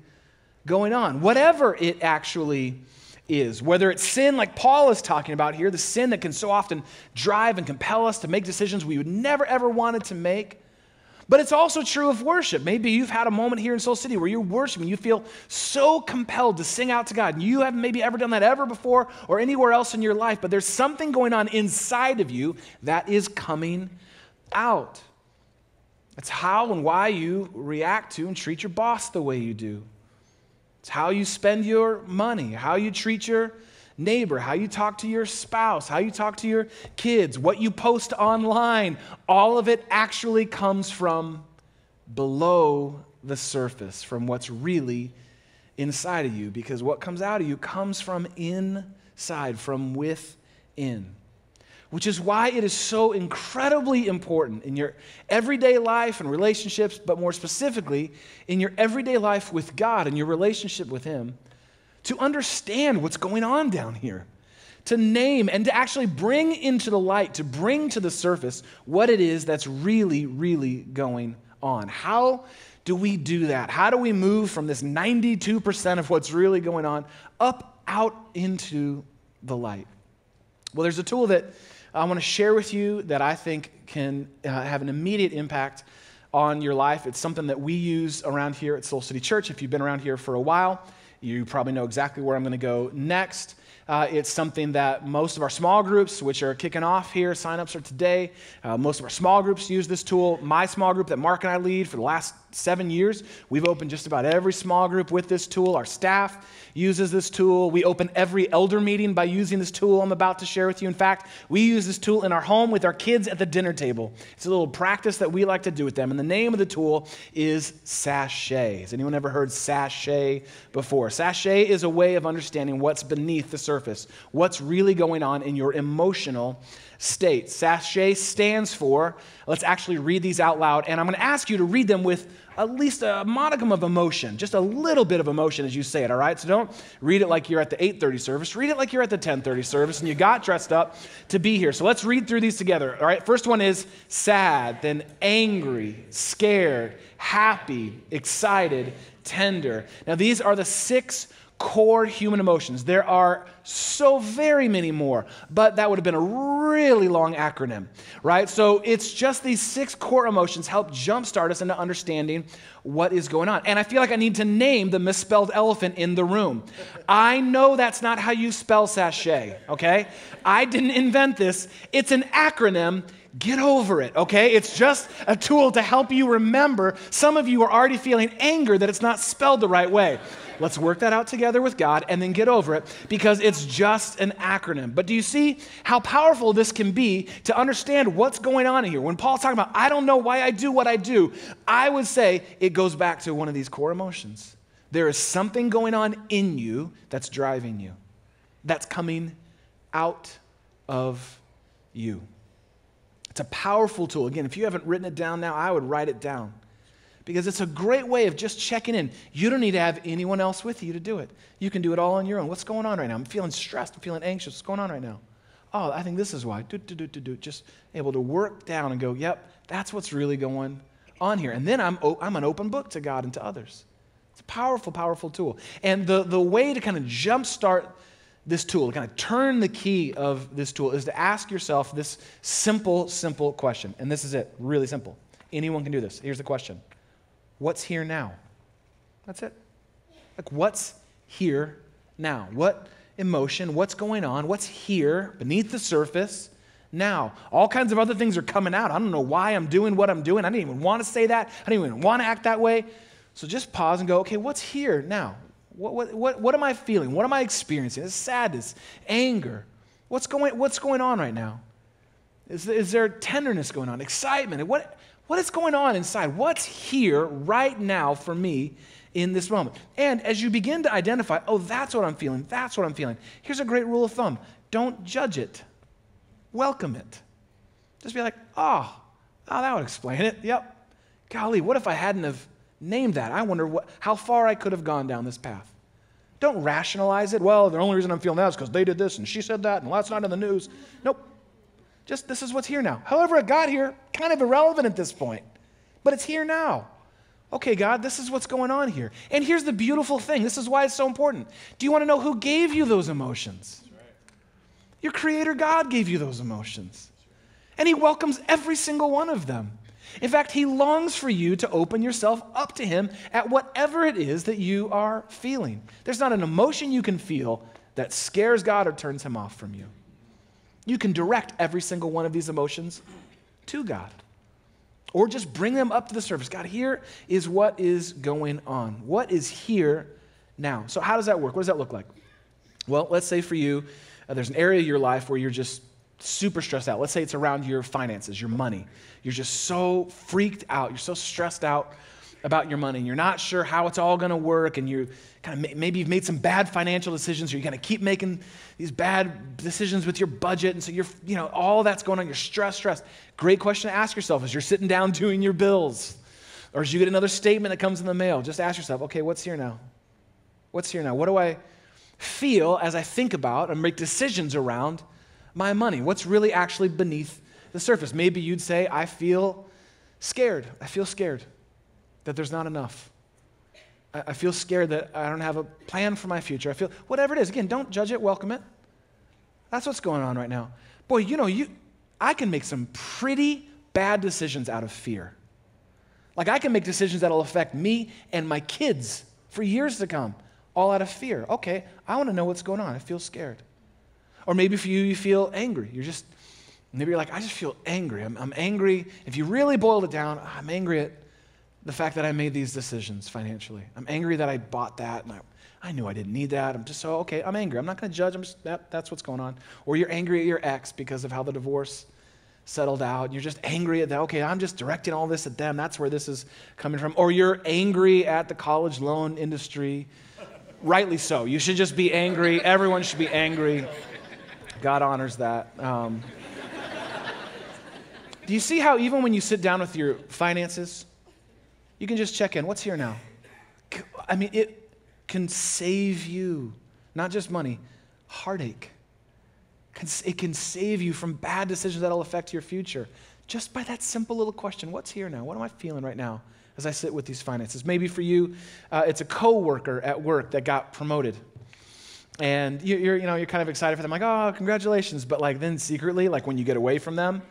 going on. Whatever it actually is, whether it's sin like Paul is talking about here, the sin that can so often drive and compel us to make decisions we would never ever wanted to make. But it's also true of worship. Maybe you've had a moment here in Soul City where you're worshiping, you feel so compelled to sing out to God, and you haven't maybe ever done that ever before or anywhere else in your life, but there's something going on inside of you that is coming out. It's how and why you react to and treat your boss the way you do. It's how you spend your money, how you treat your neighbor, how you talk to your spouse, how you talk to your kids, what you post online. All of it actually comes from below the surface, from what's really inside of you, because what comes out of you comes from inside, from within. Which is why it is so incredibly important in your everyday life and relationships, but more specifically in your everyday life with God and your relationship with Him, to understand what's going on down here, to name and to actually bring into the light, to bring to the surface what it is that's really, really going on. How do we do that? How do we move from this 92% of what's really going on up out into the light? Well, there's a tool that I want to share with you that I think can have an immediate impact on your life. It's something that we use around here at Soul City Church. If you've been around here for a while, you probably know exactly where I'm going to go next. It's something that most of our small groups, which are kicking off here, signups are today. Most of our small groups use this tool. My small group that Mark and I lead for the last 7 years, we've opened just about every small group with this tool. Our staff uses this tool. We open every elder meeting by using this tool I'm about to share with you. In fact, we use this tool in our home with our kids at the dinner table. It's a little practice that we like to do with them. And the name of the tool is Sachet. Has anyone ever heard Sachet before? Sachet is a way of understanding what's beneath the surface, what's really going on in your emotional state. Sachet stands for, let's actually read these out loud, and I'm going to ask you to read them with at least a modicum of emotion, just a little bit of emotion as you say it, all right? So don't read it like you're at the 8:30 service. Read it like you're at the 10:30 service and you got dressed up to be here. So let's read through these together, all right? First one is sad, then angry, scared, happy, excited, tender. Now these are the 6 core human emotions. There are so very many more, but that would have been a really long acronym, right? So it's just these 6 core emotions help jumpstart us into understanding what is going on. And I feel like I need to name the misspelled elephant in the room. I know that's not how you spell sachet, okay? I didn't invent this. It's an acronym. Get over it, okay? It's just a tool to help you remember. Some of you are already feeling anger that it's not spelled the right way. Let's work that out together with God and then get over it, because it's just an acronym. But do you see how powerful this can be to understand what's going on here? When Paul's talking about, I don't know why I do what I do, I would say it goes back to one of these core emotions. There is something going on in you that's driving you, that's coming out of you. It's a powerful tool. Again, if you haven't written it down now, I would write it down because it's a great way of just checking in. You don't need to have anyone else with you to do it. You can do it all on your own. What's going on right now? I'm feeling stressed. I'm feeling anxious. What's going on right now? Oh, I think this is why. Just able to work down and go, yep, that's what's really going on here. And then I'm an open book to God and to others. It's a powerful, powerful tool. And the way to kind of jumpstart this tool, to kind of turn the key of this tool, is to ask yourself this simple question. And this is it, really simple. Anyone can do this. Here's the question. What's here now? That's it. Like, what's here now? What emotion, what's going on, what's here beneath the surface now? All kinds of other things are coming out. I don't know why I'm doing what I'm doing. I didn't even want to say that. I didn't even want to act that way. So just pause and go, okay, what's here now? What am I feeling? What am I experiencing? Is sadness, anger? What's going on right now? Is there tenderness going on? Excitement? What is going on inside? What's here right now for me in this moment? And as you begin to identify, oh, that's what I'm feeling, here's a great rule of thumb. Don't judge it. Welcome it. Just be like, oh, that would explain it. Yep. Golly, what if I hadn't have named that? I wonder how far I could have gone down this path. Don't rationalize it. Well, the only reason I'm feeling that is because they did this and she said that and last night on the news. Nope. Just this is what's here now. However it got here, kind of irrelevant at this point. But it's here now. Okay, God, this is what's going on here. And here's the beautiful thing. This is why it's so important. Do you want to know who gave you those emotions? That's right. Your Creator God gave you those emotions. And He welcomes every single one of them. In fact, He longs for you to open yourself up to Him at whatever it is that you are feeling. There's not an emotion you can feel that scares God or turns Him off from you. You can direct every single one of these emotions to God. Or just bring them up to the surface. God, here is what is going on. What is here now? So how does that work? What does that look like? Well, let's say for you, there's an area of your life where you're just super stressed out. Let's say it's around your finances, your money. You're just so freaked out. You're so stressed out about your money. And you're not sure how it's all going to work. And you kind of maybe you've made some bad financial decisions, or you kind of keep making these bad decisions with your budget. And so all that's going on. You're stressed. Great question to ask yourself as you're sitting down doing your bills, or as you get another statement that comes in the mail. Just ask yourself, okay, what's here now? What's here now? What do I feel as I think about and make decisions around my money? What's really actually beneath the surface? Maybe you'd say, I feel scared. I feel scared that there's not enough. I feel scared that I don't have a plan for my future. I feel, whatever it is. Again, don't judge it, welcome it. That's what's going on right now. Boy, I can make some pretty bad decisions out of fear. Like I can make decisions that'll affect me and my kids for years to come, all out of fear. Okay, I want to know what's going on. I feel scared. Or maybe for you feel angry. Maybe you're like, I just feel angry. I'm angry. If you really boiled it down, I'm angry at the fact that I made these decisions financially. I'm angry that I bought that, and I knew I didn't need that. I'm angry. I'm not going to judge. That's what's going on. Or you're angry at your ex because of how the divorce settled out. You're just angry at that. Okay, I'm just directing all this at them. That's where this is coming from. Or you're angry at the college loan industry. Rightly so. You should just be angry. Everyone should be angry. God honors that. Do you see how even when you sit down with your finances, you can just check in. What's here now? I mean, it can save you, not just money, heartache. It can save you from bad decisions that'll affect your future. Just by that simple little question, what's here now? What am I feeling right now as I sit with these finances? Maybe for you, it's a coworker at work that got promoted. And you're kind of excited for them, like, oh, congratulations. But like then secretly, like when you get away from them,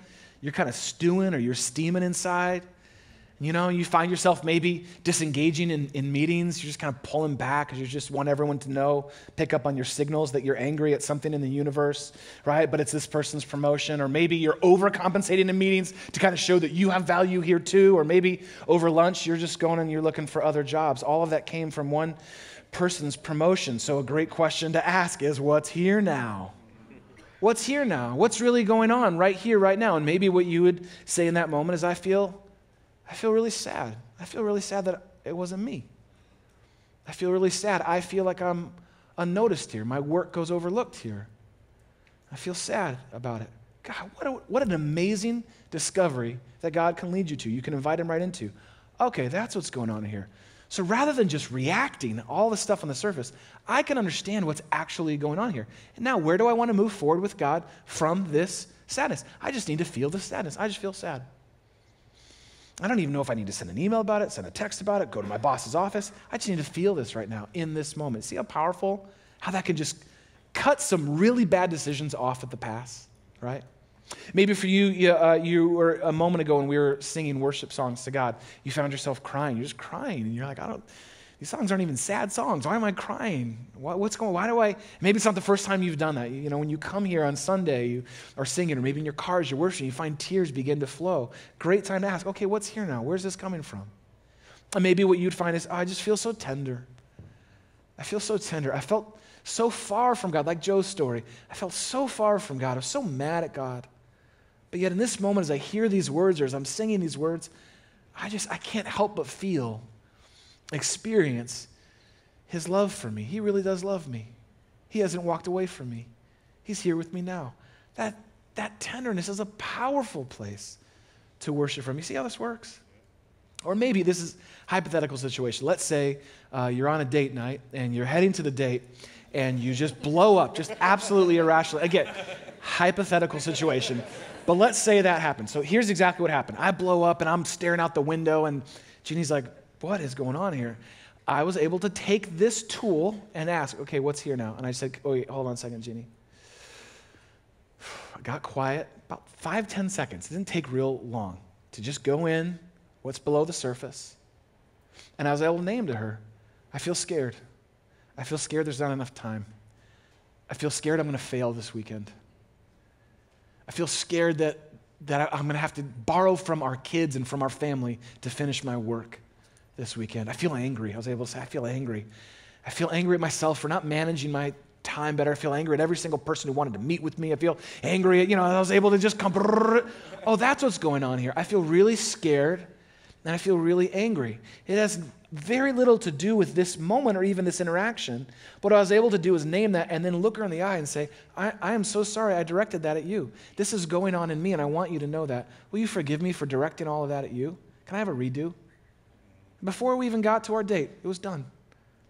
you're kind of stewing or you're steaming inside. You find yourself maybe disengaging in meetings. You're just kind of pulling back because you just want everyone to know, pick up on your signals that you're angry at something in the universe, right? But it's this person's promotion. Or maybe you're overcompensating in meetings to kind of show that you have value here too. Or maybe over lunch, you're just going and you're looking for other jobs. All of that came from one person's promotion. So a great question to ask is, what's here now? What's here now? What's really going on right here, right now? And maybe what you would say in that moment is, I feel really sad. I feel really sad that it wasn't me. I feel really sad. I feel like I'm unnoticed here. My work goes overlooked here. I feel sad about it. God, what an amazing discovery that God can lead you to. You can invite him right into. Okay, that's what's going on here. So rather than just reacting all the stuff on the surface, I can understand what's actually going on here. And now, where do I want to move forward with God from this sadness? I just need to feel the sadness. I just feel sad. I don't even know if I need to send an email about it, send a text about it, go to my boss's office. I just need to feel this right now in this moment. See how powerful, how that can just cut some really bad decisions off at the pass, right? Maybe for you, you were a moment ago when we were singing worship songs to God, you found yourself crying. You're just crying, and you're like, these songs aren't even sad songs. Why am I crying? Maybe it's not the first time you've done that. You know, when you come here on Sunday, you are singing, or maybe in your car as you're worshiping, you find tears begin to flow. Great time to ask, okay, what's here now? Where's this coming from? And maybe what you'd find is, I just feel so tender. I feel so tender. I felt so far from God, like Joe's story. I felt so far from God. I was so mad at God. But yet in this moment, as I hear these words, or as I'm singing these words, I can't help but experience his love for me. He really does love me. He hasn't walked away from me. He's here with me now. That tenderness is a powerful place to worship from. You see how this works? Or maybe this is a hypothetical situation. Let's say you're on a date night and you're heading to the date and you just blow up, just absolutely irrationally. Again, hypothetical situation. But let's say that happened. So here's exactly what happened. I blow up and I'm staring out the window and Jeannie's like, what is going on here? I was able to take this tool and ask, okay, what's here now? And I said, oh, wait, hold on a second, Jeannie. I got quiet, about 5-10 seconds. It didn't take real long to just go in, what's below the surface. And I was able to name to her, I feel scared. I feel scared there's not enough time. I feel scared I'm going to fail this weekend. I feel scared that I'm going to have to borrow from our kids and from our family to finish my work this weekend. I feel angry. I was able to say, I feel angry. I feel angry at myself for not managing my time better. I feel angry at every single person who wanted to meet with me. I feel angry at, I was able to just come, oh, that's what's going on here. I feel really scared and I feel really angry. It has very little to do with this moment or even this interaction. What I was able to do is name that and then look her in the eye and say, I am so sorry I directed that at you. This is going on in me and I want you to know that. Will you forgive me for directing all of that at you? Can I have a redo? Before we even got to our date, it was done.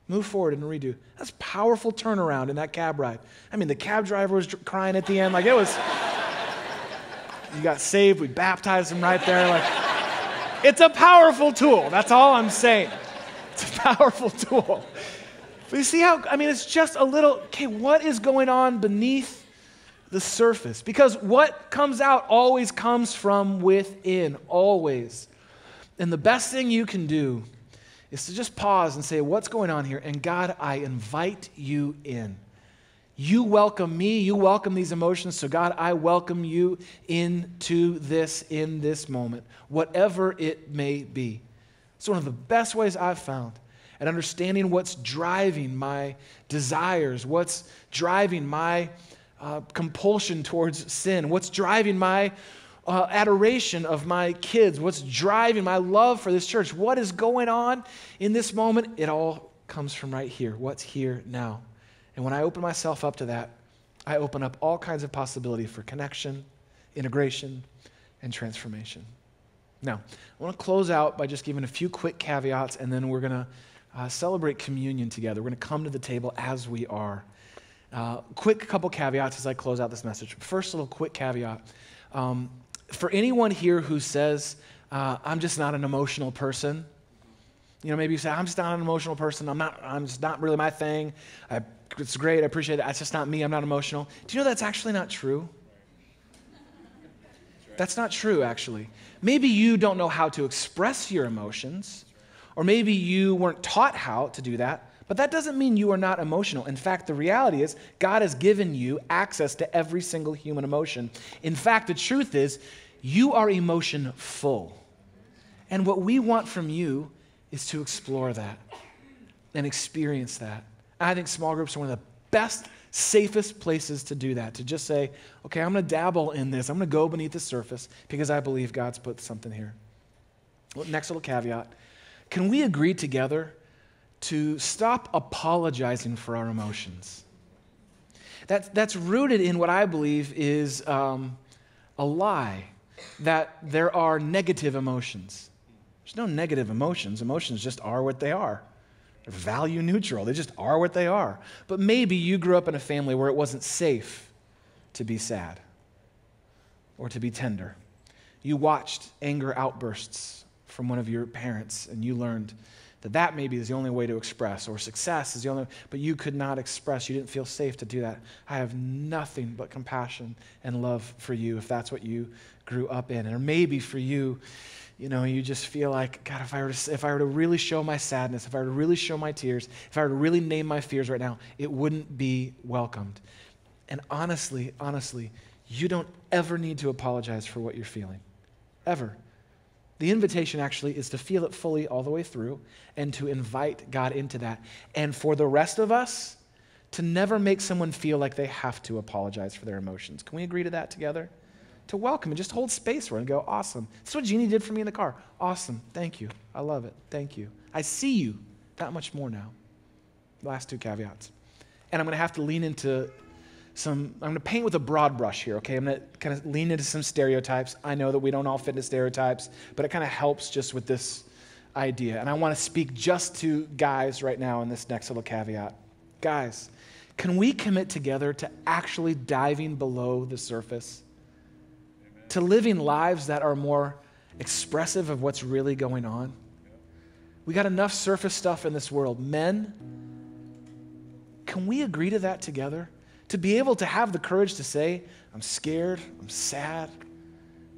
Move forward and redo. That's a powerful turnaround in that cab ride. I mean, the cab driver was crying at the end. Like, it was, you got saved. We baptized him right there. Like, it's a powerful tool. That's all I'm saying. It's a powerful tool. But you see how, it's just a little, okay, what is going on beneath the surface? Because what comes out always comes from within, always. And the best thing you can do is to just pause and say, what's going on here? And God, I invite you in. You welcome me. You welcome these emotions. So God, I welcome you into this in this moment, whatever it may be. It's one of the best ways I've found at understanding what's driving my desires, what's driving my compulsion towards sin, what's driving my adoration of my kids, what's driving my love for this church, what is going on in this moment. It all comes from right here, what's here now. And when I open myself up to that, I open up all kinds of possibility for connection, integration, and transformation. Now, I want to close out by just giving a few quick caveats, and then we're going to celebrate communion together. We're going to come to the table as we are. Quick couple caveats as I close out this message. First little quick caveat. For anyone here who says, I'm just not an emotional person, maybe you say, I'm just not an emotional person. I'm just not really my thing. It's great. I appreciate it. It's just not me. I'm not emotional. Do you know that's actually not true? That's not true, actually. Maybe you don't know how to express your emotions, or maybe you weren't taught how to do that, but that doesn't mean you are not emotional. In fact, the reality is God has given you access to every single human emotion. In fact, the truth is you are emotion full. And what we want from you is to explore that and experience that. I think small groups are one of the best, safest places to do that, to just say, okay, I'm going to dabble in this. I'm going to go beneath the surface because I believe God's put something here. Well, next little caveat. Can we agree together to stop apologizing for our emotions? That's rooted in what I believe is a lie, that there are negative emotions. There's no negative emotions. Emotions just are what they are. They're value neutral. They just are what they are. But maybe you grew up in a family where it wasn't safe to be sad or to be tender. You watched anger outbursts from one of your parents, and you learned that maybe is the only way to express, or success is the only, but you could not express. You didn't feel safe to do that. I have nothing but compassion and love for you if that's what you grew up in. Or maybe for you, you just feel like, God, if I were to really show my sadness, if I were to really show my tears, if I were to really name my fears right now, it wouldn't be welcomed. And honestly, you don't ever need to apologize for what you're feeling, ever. The invitation actually is to feel it fully all the way through and to invite God into that. And for the rest of us, to never make someone feel like they have to apologize for their emotions. Can we agree to that together? To welcome and just hold space for it and go, awesome. That's what Jeannie did for me in the car. Awesome. Thank you. I love it. Thank you. I see you that much more now. Last two caveats. And I'm going to have to lean into I'm going to paint with a broad brush here, okay? I'm going to kind of lean into some stereotypes. I know that we don't all fit into stereotypes, but it kind of helps just with this idea. And I want to speak just to guys right now in this next little caveat. Guys, can we commit together to actually diving below the surface? Amen. To living lives that are more expressive of what's really going on? We got enough surface stuff in this world. Men, can we agree to that together? To be able to have the courage to say, I'm scared, I'm sad,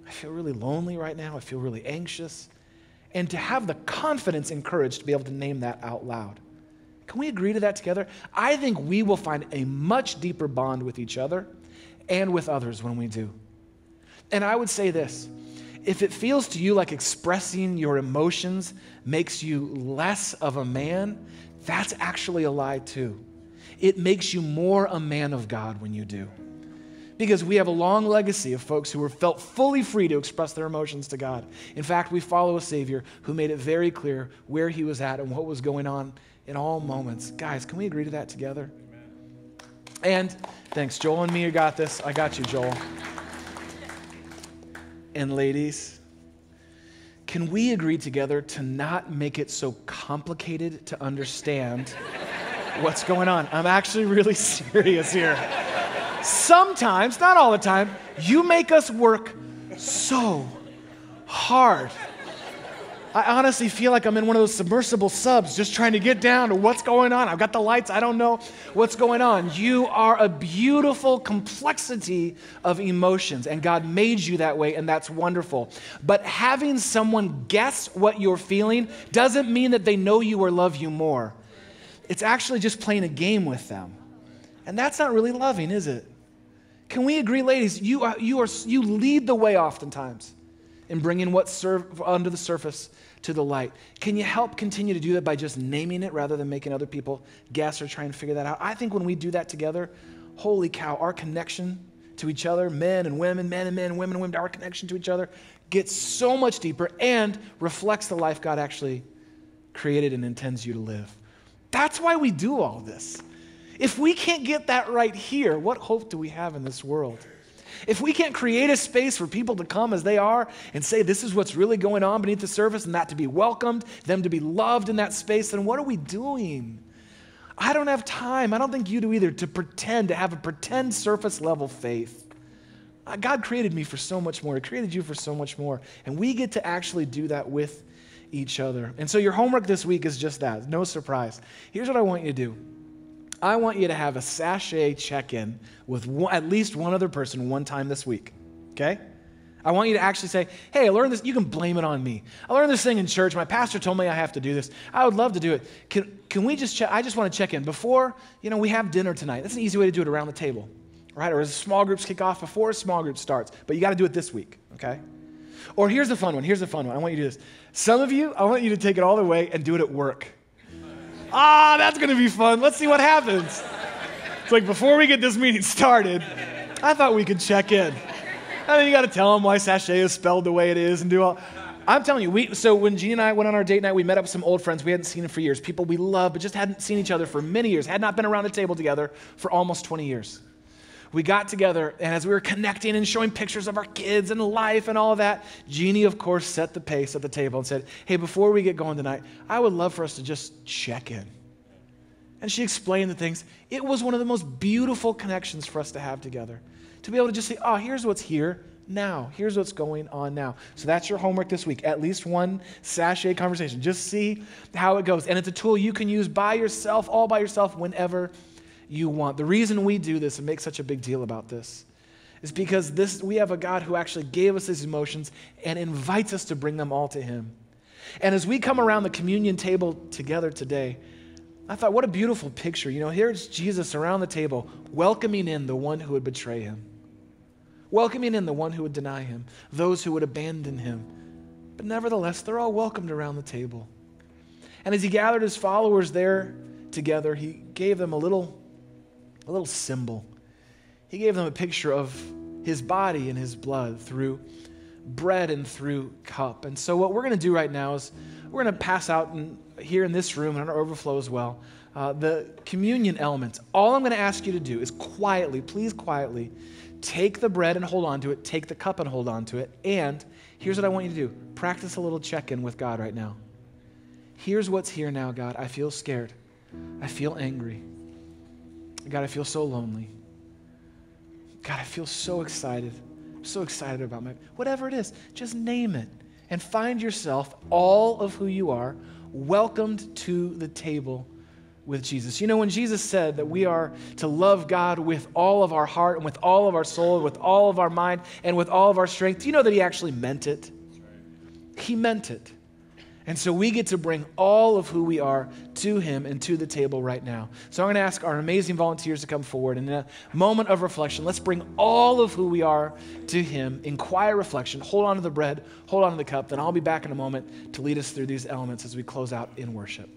I feel really lonely right now, I feel really anxious, and to have the confidence and courage to be able to name that out loud. Can we agree to that together? I think we will find a much deeper bond with each other and with others when we do. And I would say this, if it feels to you like expressing your emotions makes you less of a man, that's actually a lie too. It makes you more a man of God when you do. Because we have a long legacy of folks who were felt fully free to express their emotions to God. In fact, we follow a Savior who made it very clear where he was at and what was going on in all moments. Guys, can we agree to that together? Amen. And thanks, Joel and me, you got this. I got you, Joel. And ladies, can we agree together to not make it so complicated to understand what's going on? I'm actually really serious here. Sometimes, not all the time, you make us work so hard. I honestly feel like I'm in one of those submersible subs just trying to get down to what's going on. I've got the lights. I don't know what's going on. You are a beautiful complexity of emotions, and God made you that way, and that's wonderful. But having someone guess what you're feeling doesn't mean that they know you or love you more. It's actually just playing a game with them. And that's not really loving, is it? Can we agree, ladies, you lead the way oftentimes in bringing what's under the surface to the light. Can you help continue to do that by just naming it rather than making other people guess or try and figure that out? I think when we do that together, holy cow, our connection to each other, men and women, men and men, women and women, our connection to each other gets so much deeper and reflects the life God actually created and intends you to live. That's why we do all this. If we can't get that right here, what hope do we have in this world? If we can't create a space for people to come as they are and say this is what's really going on beneath the surface and that to be welcomed, them to be loved in that space, then what are we doing? I don't have time, I don't think you do either, to pretend, to have a pretend surface level faith. God created me for so much more. He created you for so much more. And we get to actually do that with each other. And so your homework this week is just that. No surprise. Here's what I want you to do. I want you to have a sachet check-in with at least one other person one time this week, okay? I want you to actually say, hey, I learned this. You can blame it on me. I learned this thing in church. My pastor told me I have to do this. I would love to do it. Can we just check? I just want to check in. Before, we have dinner tonight. That's an easy way to do it around the table, right? Or as small groups kick off, before a small group starts. But you got to do it this week, okay? Or here's the fun one. I want you to do this. Some of you, I want you to take it all the way and do it at work. That's going to be fun. Let's see what happens. It's like before we get this meeting started, I thought we could check in. I mean, you got to tell them why sachet is spelled the way it is and do all. I'm telling you, so when Jeannie and I went on our date night, we met up with some old friends we hadn't seen in for years, people we love, but just hadn't seen each other for many years, had not been around a table together for almost 20 years. we got together, and as we were connecting and showing pictures of our kids and life and all of that, Jeannie, of course, set the pace at the table and said, hey, before we get going tonight, I would love for us to just check in. And she explained the things. It was one of the most beautiful connections for us to have together, to be able to just say, oh, here's what's here now. Here's what's going on now. So that's your homework this week. At least one sachet conversation. Just see how it goes. And it's a tool you can use by yourself, all by yourself, whenever you want. The reason we do this and make such a big deal about this is because we have a God who actually gave us his emotions and invites us to bring them all to him. And as we come around the communion table together today, I thought, what a beautiful picture. Here's Jesus around the table, welcoming in the one who would betray him, welcoming in the one who would deny him, those who would abandon him. But nevertheless, they're all welcomed around the table. And as he gathered his followers there together, he gave them a little symbol. He gave them a picture of his body and his blood through bread and through cup. And so what we're going to do right now is we're going to pass out here in this room and on our overflow as well, the communion elements. All I'm going to ask you to do is quietly, please quietly, take the bread and hold on to it, take the cup and hold on to it, and here's what I want you to do. Practice a little check-in with God right now. Here's what's here now, God. I feel scared. I feel angry. God, I feel so lonely. God, I feel so excited. I'm so excited about whatever it is, just name it and find yourself, all of who you are, welcomed to the table with Jesus. When Jesus said that we are to love God with all of our heart and with all of our soul and with all of our mind and with all of our strength, do you know that he actually meant it? He meant it. And so we get to bring all of who we are to him and to the table right now. So I'm going to ask our amazing volunteers to come forward. And in a moment of reflection, let's bring all of who we are to him in quiet reflection. Hold on to the bread, hold on to the cup. Then I'll be back in a moment to lead us through these elements as we close out in worship.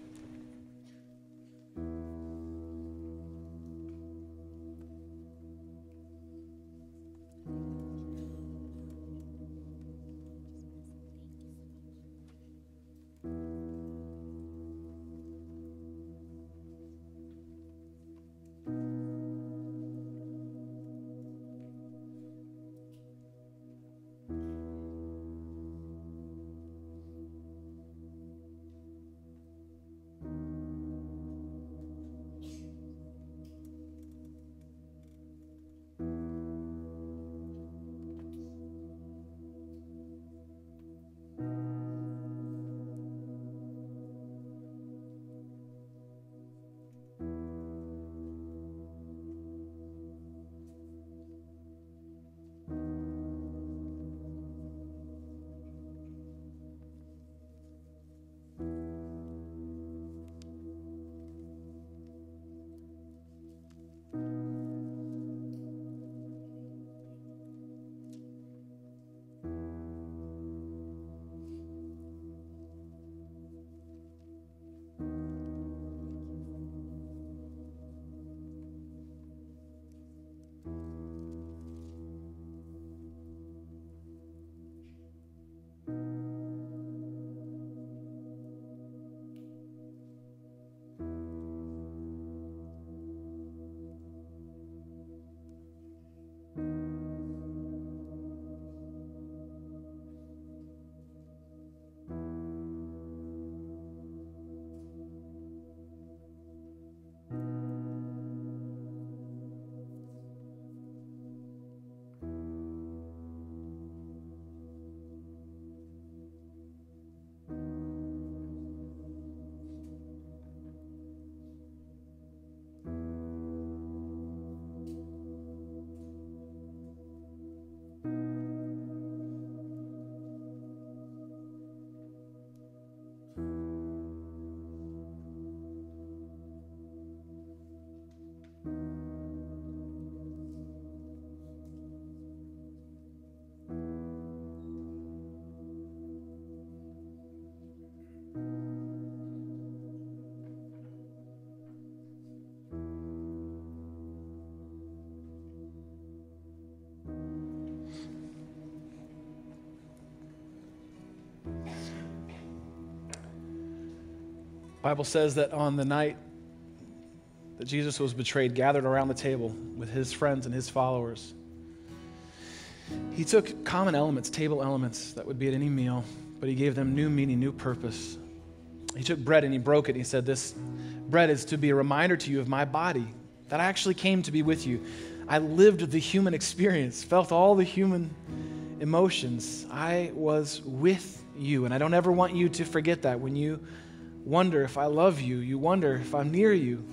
Bible says that on the night that Jesus was betrayed, gathered around the table with his friends and his followers, he took common elements, table elements that would be at any meal, but he gave them new meaning, new purpose. He took bread and he broke it. And he said, this bread is to be a reminder to you of my body, that I actually came to be with you. I lived the human experience, felt all the human emotions. I was with you, and I don't ever want you to forget that. When you wonder if I love you, you wonder if I'm near you,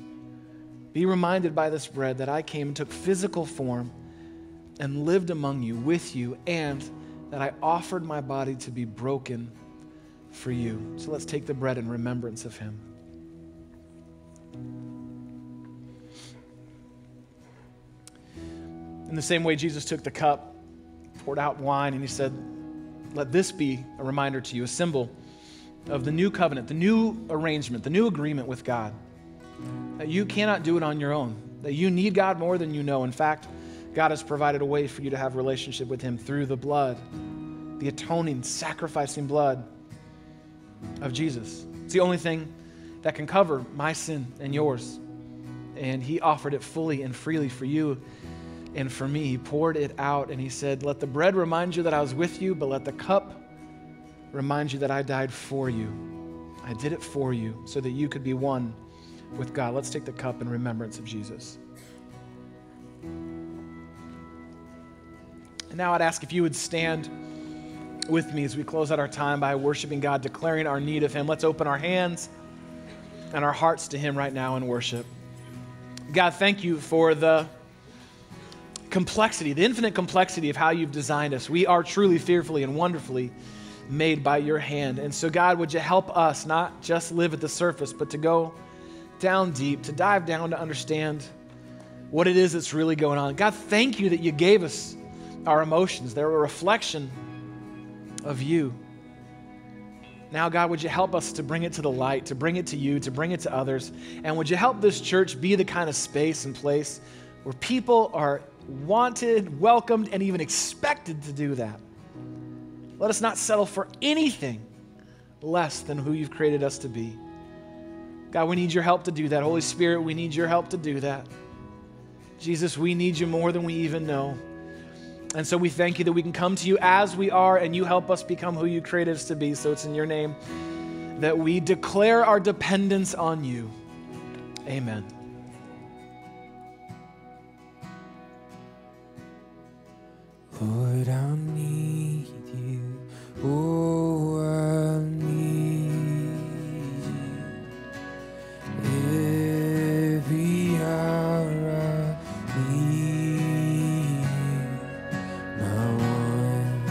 be reminded by this bread that I came and took physical form and lived among you, with you, and that I offered my body to be broken for you. So let's take the bread in remembrance of him. In the same way, Jesus took the cup, poured out wine, and he said, let this be a reminder to you, a symbol of the new covenant, the new arrangement, the new agreement with God, that you cannot do it on your own, that you need God more than you know. In fact, God has provided a way for you to have a relationship with him through the blood, the atoning, sacrificing blood of Jesus. It's the only thing that can cover my sin and yours. And he offered it fully and freely for you and for me. He poured it out and he said, let the bread remind you that I was with you, but let the cup remind you that I died for you. I did it for you so that you could be one with God. Let's take the cup in remembrance of Jesus. And now I'd ask if you would stand with me as we close out our time by worshiping God, declaring our need of him. Let's open our hands and our hearts to him right now in worship. God, thank you for the complexity, the infinite complexity of how you've designed us. We are truly fearfully and wonderfully made by your hand. And so God, would you help us not just live at the surface, but to go down deep, to dive down to understand what it is that's really going on. God, thank you that you gave us our emotions. They're a reflection of you. Now, God, would you help us to bring it to the light, to bring it to you, to bring it to others? And would you help this church be the kind of space and place where people are wanted, welcomed, and even expected to do that? Let us not settle for anything less than who you've created us to be. God, we need your help to do that. Holy Spirit, we need your help to do that. Jesus, we need you more than we even know. And so we thank you that we can come to you as we are, and you help us become who you created us to be. So it's in your name that we declare our dependence on you. Amen. Lord, I need you. Oh, I need you. Every hour I need you. My one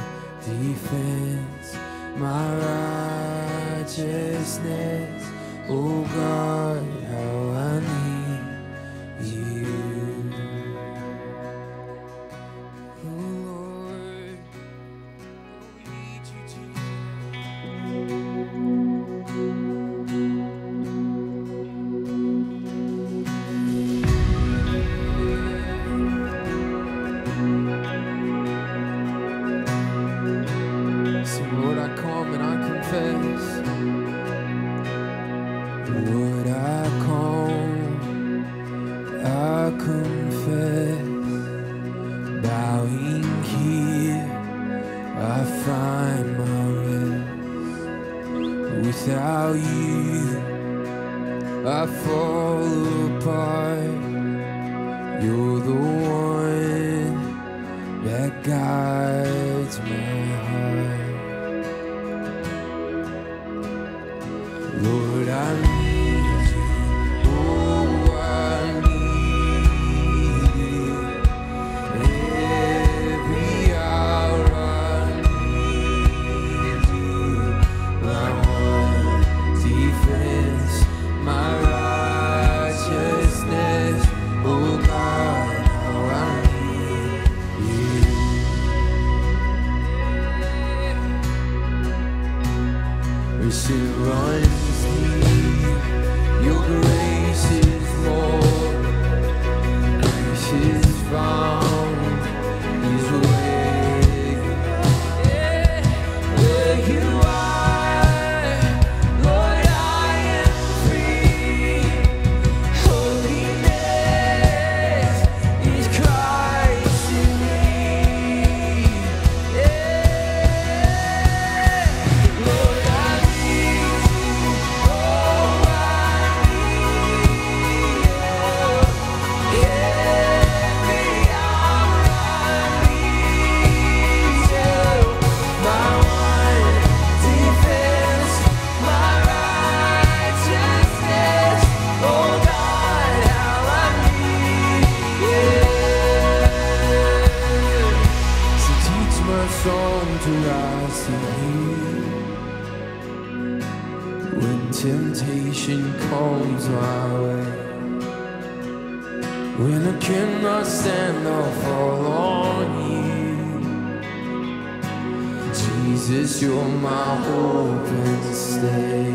defense, my righteousness. Oh God, how I need you. Without you, I fall apart. You're the one that guides my heart. Lord, I need you. Oh, I need you. Every hour I need you. My righteousness, oh God, how I need you. to rise to you. When temptation comes my way, when I cannot stand or fall on you, Jesus, you're my hope and stay.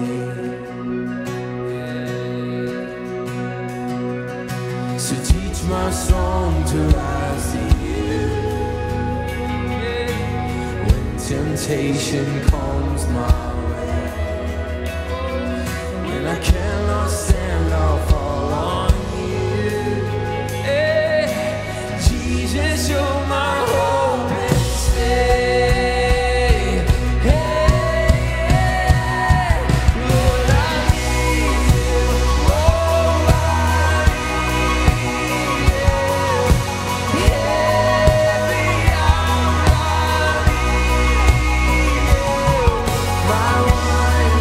So teach my song to rise to you. When temptation comes my way, when I cannot stand, I'll fall on you. Jesus, you're my hope and stay. Lord, I need you. Oh, I need you. Every hour I need you. My one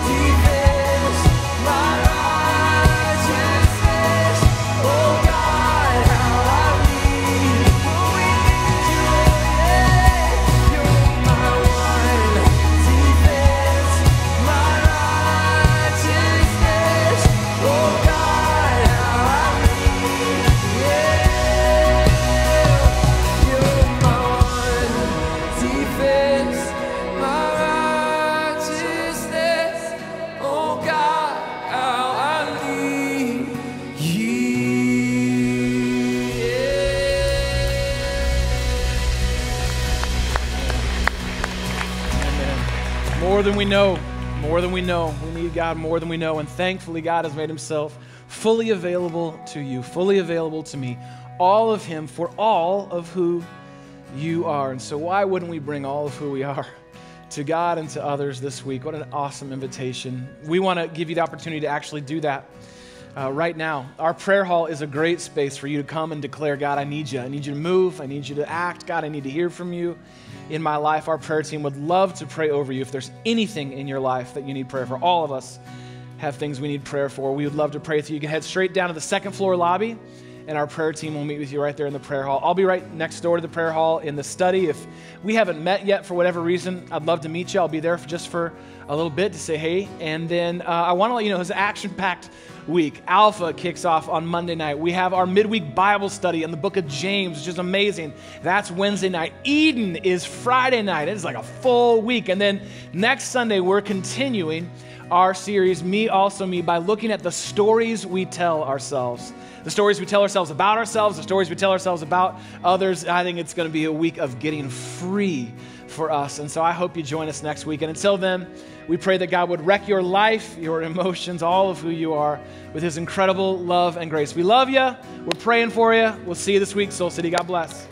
defense, my righteousness. Oh God, how I need you. We need you, yeah. You're my one defense, my righteousness. Oh God, how I need you, yeah. You're my one defense, my righteousness. Oh God, how I need you. Amen. More than we know, more than we know. We need God more than we know. And thankfully, God has made himself fully available to you, fully available to me. All of him for all of who you are. And so why wouldn't we bring all of who we are to God and to others this week? What an awesome invitation. We want to give you the opportunity to actually do that right now. Our prayer hall is a great space for you to come and declare, God, I need you. I need you to move. I need you to act. God, I need to hear from you in my life. Our prayer team would love to pray over you. If there's anything in your life that you need prayer for, all of us have things we need prayer for. We would love to pray with you. You can head straight down to the second floor lobby, and our prayer team will meet with you right there in the prayer hall. I'll be right next door to the prayer hall in the study. If we haven't met yet for whatever reason, I'd love to meet you. I'll be there just for a little bit to say hey. And then I want to let you know it's an action-packed week. Alpha kicks off on Monday night. We have our midweek Bible study in the book of James, which is amazing. That's Wednesday night. Eden is Friday night. It is like a full week. And then next Sunday, we're continuing our series, Me Also Me, by looking at the stories we tell ourselves. The stories we tell ourselves about ourselves, the stories we tell ourselves about others. I think it's going to be a week of getting free for us. And so I hope you join us next week. And until then, we pray that God would wreck your life, your emotions, all of who you are with his incredible love and grace. We love you. We're praying for you. We'll see you this week, Soul City. God bless.